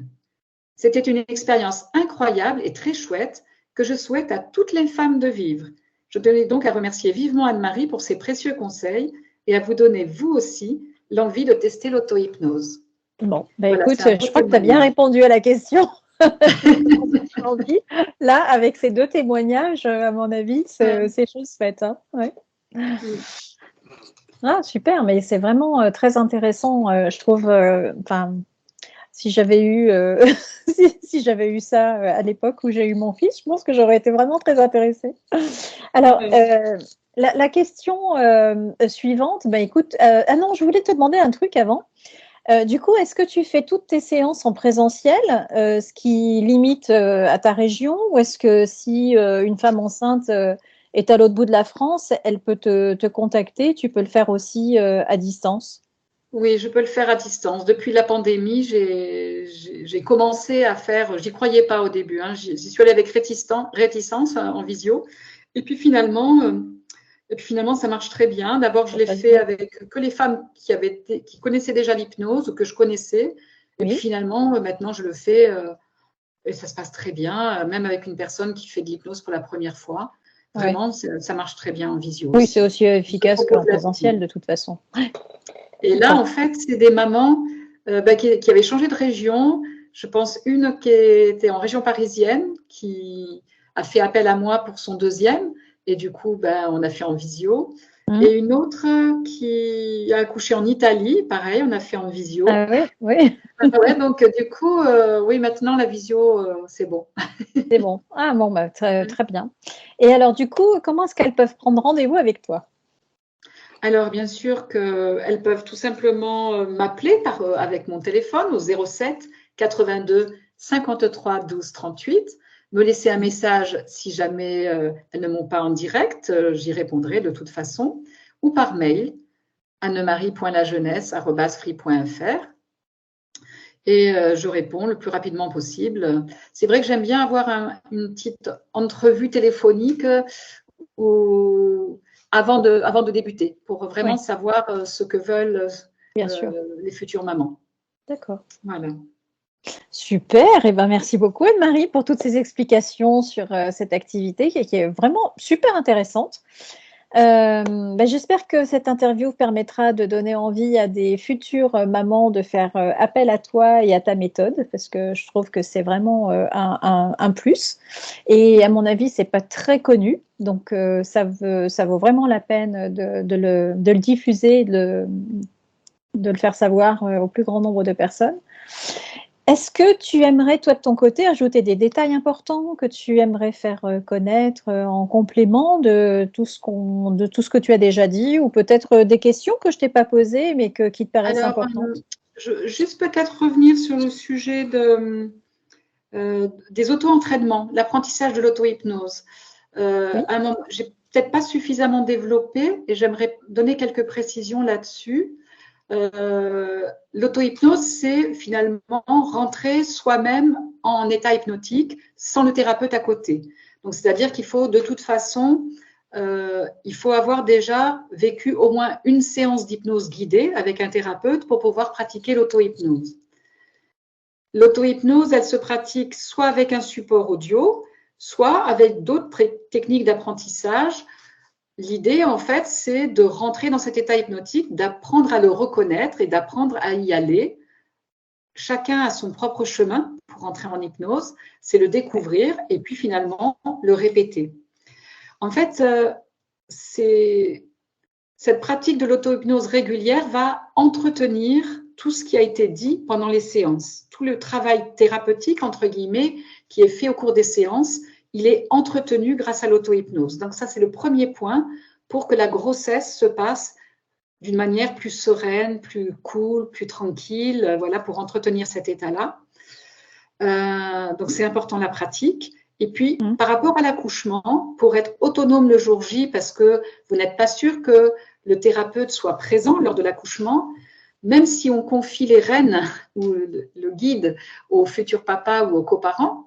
C'était une expérience incroyable et très chouette que je souhaite à toutes les femmes de vivre. Je tenais donc à remercier vivement Anne-Marie pour ses précieux conseils et à vous donner, vous aussi, l'envie de tester l'auto-hypnose. bon, bah Voilà, écoute, c'est un beau je crois que tu as bien témoignage. répondu à la question. J'ai envie. Là, avec ces deux témoignages, à mon avis, Ouais. c'est chose faite, hein. Ouais. Mm. Ah, super, mais c'est vraiment très intéressant, je trouve. Enfin, si j'avais eu, si j'avais eu ça à l'époque où j'ai eu mon fils, je pense que j'aurais été vraiment très intéressée. Alors, Ouais. la question suivante, bah écoute, ah non, je voulais te demander un truc avant. Du coup, est-ce que tu fais toutes tes séances en présentiel, ce qui limite à ta région, ou est-ce que si une femme enceinte est à l'autre bout de la France, elle peut te contacter, tu peux le faire aussi à distance? Oui, je peux le faire à distance. Depuis la pandémie, j'ai commencé à faire, j'y croyais pas au début, hein, j'y suis allée avec réticence en visio. Et puis finalement, ça marche très bien. D'abord, je Ça l'ai se passe fait bien? avec que les femmes qui connaissaient déjà l'hypnose ou que je connaissais. Et puis Oui, finalement, maintenant, je le fais et ça se passe très bien, même avec une personne qui fait de l'hypnose pour la première fois. ouais. Vraiment, ça marche très bien en visio Oui, c'est aussi. aussi Je te efficace qu'en propose la visio. présentiel de toute façon. Et là, D'accord. en fait, c'est des mamans qui avaient changé de région. Je pense une qui était en région parisienne, qui a fait appel à moi pour son deuxième. Et du coup, on a fait en visio. Hmm. Et une autre qui a accouché en Italie, pareil, on a fait en visio. Ah oui, oui, Ah ouais, donc du coup, oui, maintenant la visio, c'est bon. c'est bon. Ah bon, bah, très, très bien. Et alors, du coup, comment est-ce qu'elles peuvent prendre rendez-vous avec toi? Alors, bien sûr qu'elles peuvent tout simplement m'appeler avec mon téléphone au 07 82 53 12 38, me laisser un message si jamais elles ne m'ont pas en direct, j'y répondrai de toute façon, ou par mail, annemarie.lajeunesse@free.fr et je réponds le plus rapidement possible. C'est vrai que j'aime bien avoir une petite entrevue téléphonique ou avant de débuter, pour vraiment Oui, savoir ce que veulent bien sûr. les futures mamans. D'accord. Voilà. Super, et ben merci beaucoup Anne-Marie pour toutes ces explications sur cette activité qui est vraiment super intéressante. J'espère que cette interview permettra de donner envie à des futures mamans de faire appel à toi et à ta méthode, parce que je trouve que c'est vraiment un plus. Et à mon avis, c'est pas très connu, donc ça vaut vraiment la peine de le diffuser, de le faire savoir au plus grand nombre de personnes. Est-ce que tu aimerais, toi, de ton côté, ajouter des détails importants que tu aimerais faire connaître en complément de de tout ce que tu as déjà dit, ou peut-être des questions que je t'ai pas posées, mais qui te paraissent Alors, importantes? juste peut-être revenir sur le sujet des auto-entraînements, l'apprentissage de l'auto-hypnose. Oui, À un moment, j'ai peut-être pas suffisamment développé et j'aimerais donner quelques précisions là-dessus. L'auto-hypnose, c'est finalement rentrer soi-même en état hypnotique sans le thérapeute à côté. Donc, c'est-à-dire qu'il faut de toute façon, il faut avoir déjà vécu au moins une séance d'hypnose guidée avec un thérapeute pour pouvoir pratiquer l'auto-hypnose. L'auto-hypnose, elle se pratique soit avec un support audio, soit avec d'autres techniques d'apprentissage. L'idée, en fait, c'est de rentrer dans cet état hypnotique, d'apprendre à le reconnaître et d'apprendre à y aller. Chacun a son propre chemin pour entrer en hypnose, c'est le découvrir et puis finalement le répéter. En fait, cette pratique de l'auto-hypnose régulière va entretenir tout ce qui a été dit pendant les séances. Tout le travail thérapeutique, entre guillemets, qui est fait au cours des séances, il est entretenu grâce à l'auto-hypnose. Donc ça, c'est le premier point pour que la grossesse se passe d'une manière plus sereine, plus cool, plus tranquille, voilà, pour entretenir cet état-là. Donc c'est important la pratique. Et puis, mmh, par rapport à l'accouchement, pour être autonome le jour J, parce que vous n'êtes pas sûr que le thérapeute soit présent lors de l'accouchement, même si on confie les rênes ou le guide au futur papa ou aux coparents,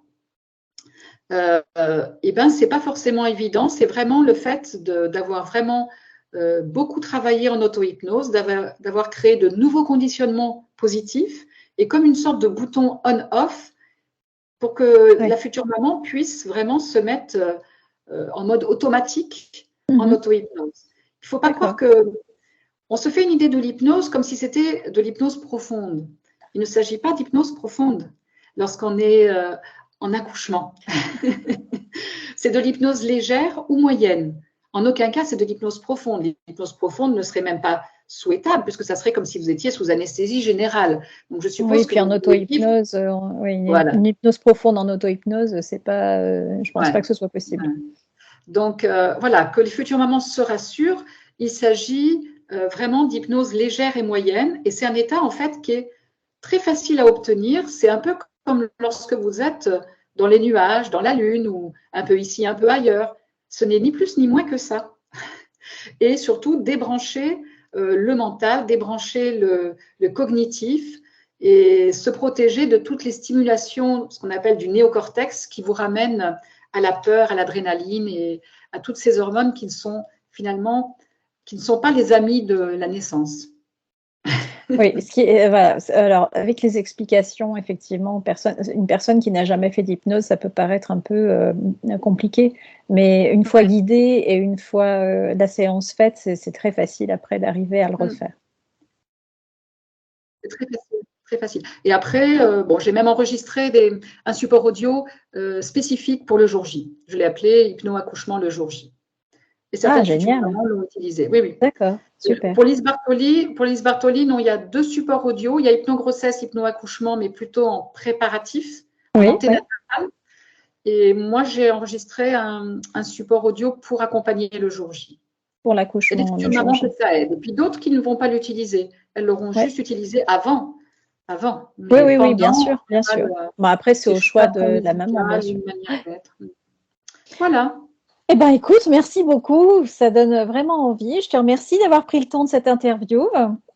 et ben c'est pas forcément évident. C'est vraiment le fait d'avoir vraiment beaucoup travaillé en auto-hypnose, d'avoir créé de nouveaux conditionnements positifs et comme une sorte de bouton on-off pour que la ouais. future maman puisse vraiment se mettre en mode automatique en Mhm. auto-hypnose. Il ne faut pas croire D'accord. que on se fait une idée de l'hypnose comme si c'était de l'hypnose profonde. Il ne s'agit pas d'hypnose profonde lorsqu'on est en accouchement. C'est de l'hypnose légère ou moyenne. En aucun cas, c'est de l'hypnose profonde. L'hypnose profonde ne serait même pas souhaitable, puisque ça serait comme si vous étiez sous anesthésie générale. Donc, je Oui, suppose que puis en vous pouvez vivre. auto-hypnose, oui, Voilà. une hypnose profonde en auto-hypnose, c'est pas, je pense Ouais. pas que ce soit possible. Ouais. Donc, voilà, que les futures mamans se rassurent, il s'agit vraiment d'hypnose légère et moyenne. Et c'est un état, en fait, qui est très facile à obtenir. C'est un peu comme lorsque vous êtes dans les nuages, dans la lune, ou un peu ici, un peu ailleurs. Ce n'est ni plus ni moins que ça. Et surtout, débrancher le mental, débrancher le cognitif et se protéger de toutes les stimulations, ce qu'on appelle du néocortex, qui vous ramènent à la peur, à l'adrénaline et à toutes ces hormones qui ne sont finalement qui ne sont pas les amis de la naissance. Oui, ce qui est, voilà, alors avec les explications, effectivement, une personne qui n'a jamais fait d'hypnose, ça peut paraître un peu compliqué, mais une fois Ouais. guidée et une fois la séance faite, c'est très facile après d'arriver à le Mm. refaire. C'est très facile. Très facile. Et après, bon, j'ai même enregistré un support audio spécifique pour le jour J. Je l'ai appelé hypno-accouchement le jour J. Et Ah, certaines futures génial, mamans l'ont utilisé. Oui, oui. d'accord, super. Pour Lise Bartoli, non, il y a deux supports audio. Il y a hypno-grossesse, hypno-accouchement, mais plutôt en préparatif, en Oui, oui, anténatal. Et moi, j'ai enregistré un support audio pour accompagner le jour J. pour Il y a des l'accouchement le futures jour mamans que J. ça aide. Et puis d'autres qui ne vont pas l'utiliser. Elles l'auront Ouais. juste utilisé avant. Oui, Mais oui, oui, bien pendant, sûr, bien on a sûr. Bon, après, c'est ses au choix choix de la maman, bien musicales, sûr. une manière d'être. Voilà. Eh ben, écoute, merci beaucoup. Ça donne vraiment envie. Je te remercie d'avoir pris le temps de cette interview.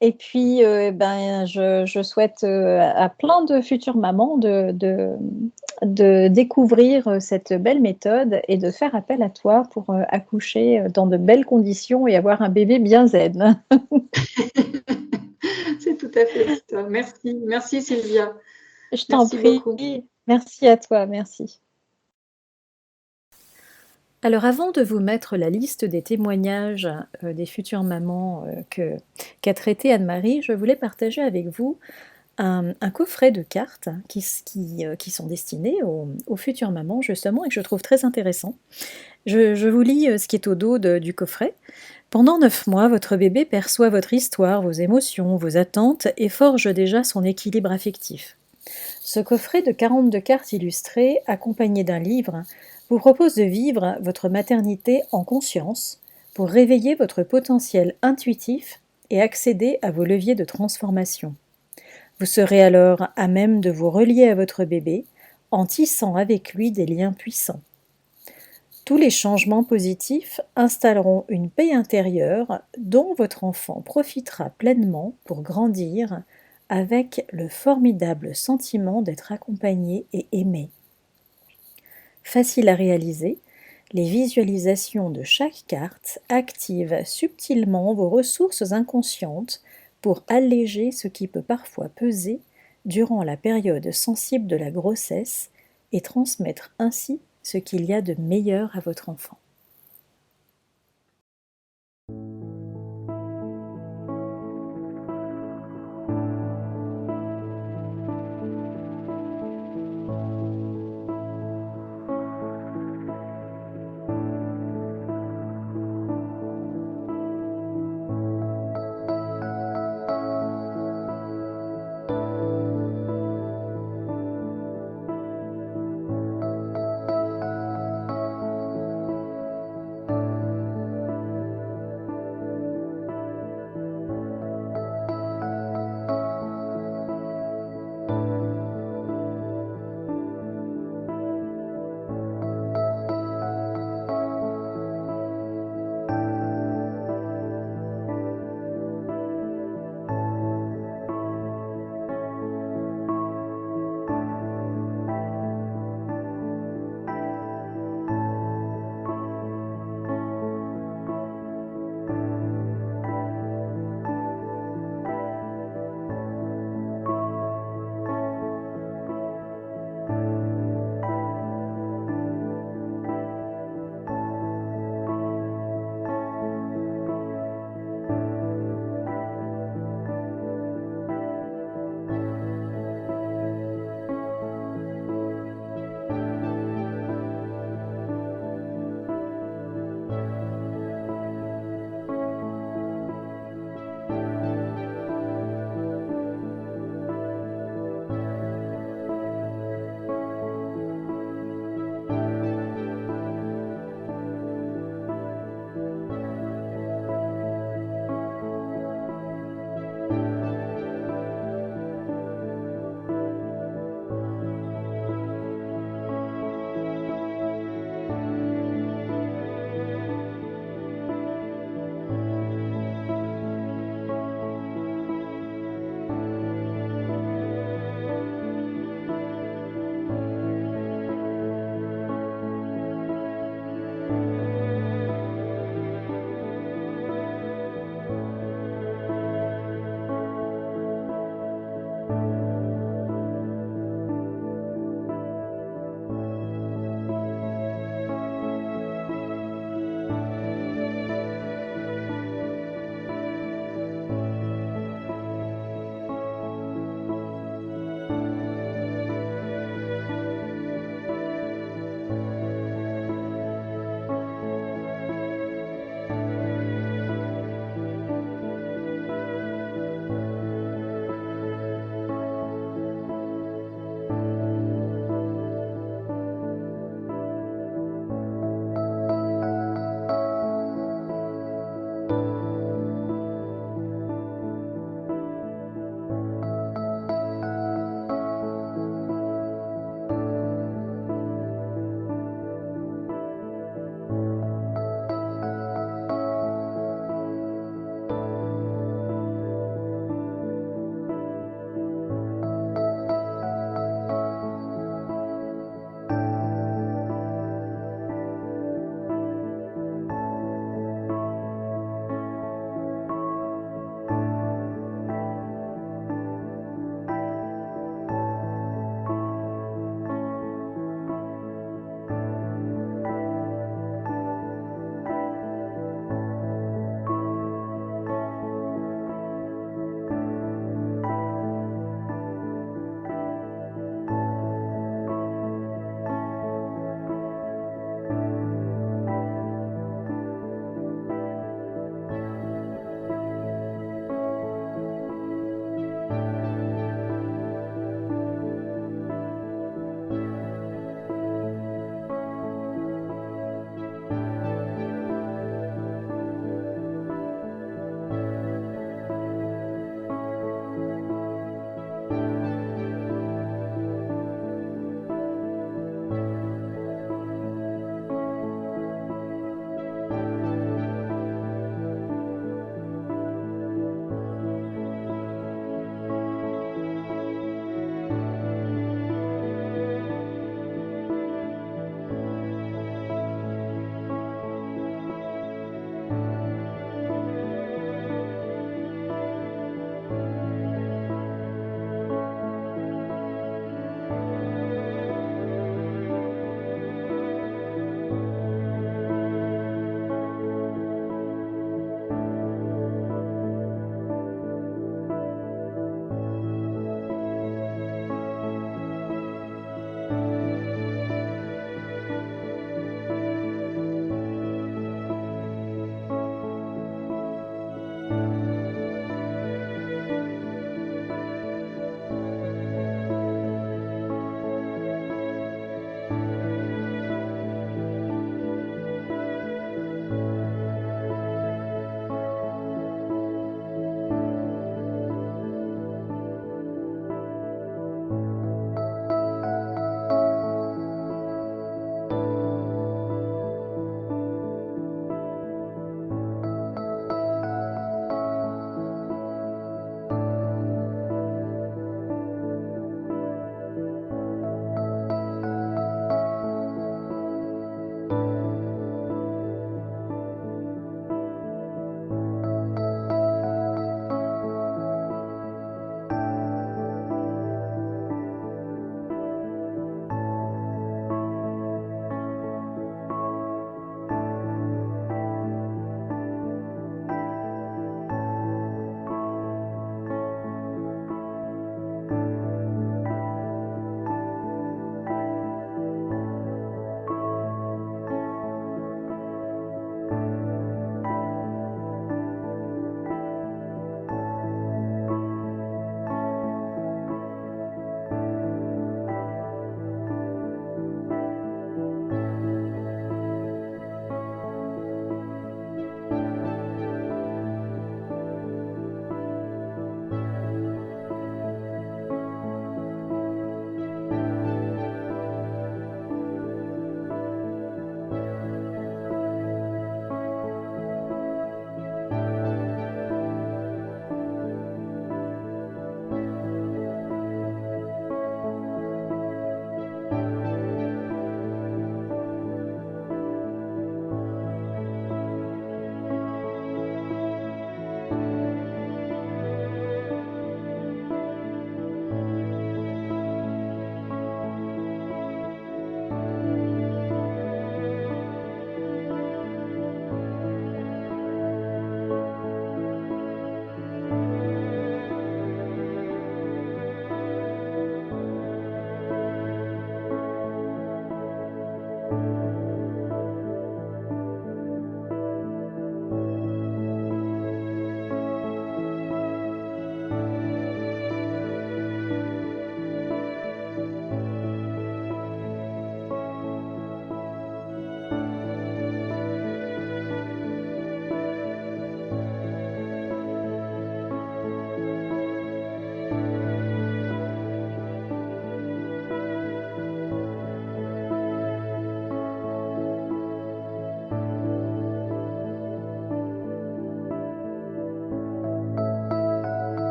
Et puis, je souhaite à plein de futures mamans de découvrir cette belle méthode et de faire appel à toi pour accoucher dans de belles conditions et avoir un bébé bien zen. C'est tout à fait ça. Merci. Merci Sylvia. Je t'en Merci prie. beaucoup. Merci à toi, merci. Alors avant de vous mettre la liste des témoignages des futures mamans qu'a traité Anne-Marie, je voulais partager avec vous un coffret de cartes qui sont destinées aux futures mamans justement et que je trouve très intéressant. Je vous lis ce qui est au dos du coffret. Pendant 9 mois, votre bébé perçoit votre histoire, vos émotions, vos attentes et forge déjà son équilibre affectif. Ce coffret de 42 cartes illustrées, accompagné d'un livre, vous propose de vivre votre maternité en conscience pour réveiller votre potentiel intuitif et accéder à vos leviers de transformation. Vous serez alors à même de vous relier à votre bébé en tissant avec lui des liens puissants. Tous les changements positifs installeront une paix intérieure dont votre enfant profitera pleinement pour grandir avec le formidable sentiment d'être accompagné et aimé. Facile à réaliser, les visualisations de chaque carte activent subtilement vos ressources inconscientes pour alléger ce qui peut parfois peser durant la période sensible de la grossesse et transmettre ainsi ce qu'il y a de meilleur à votre enfant.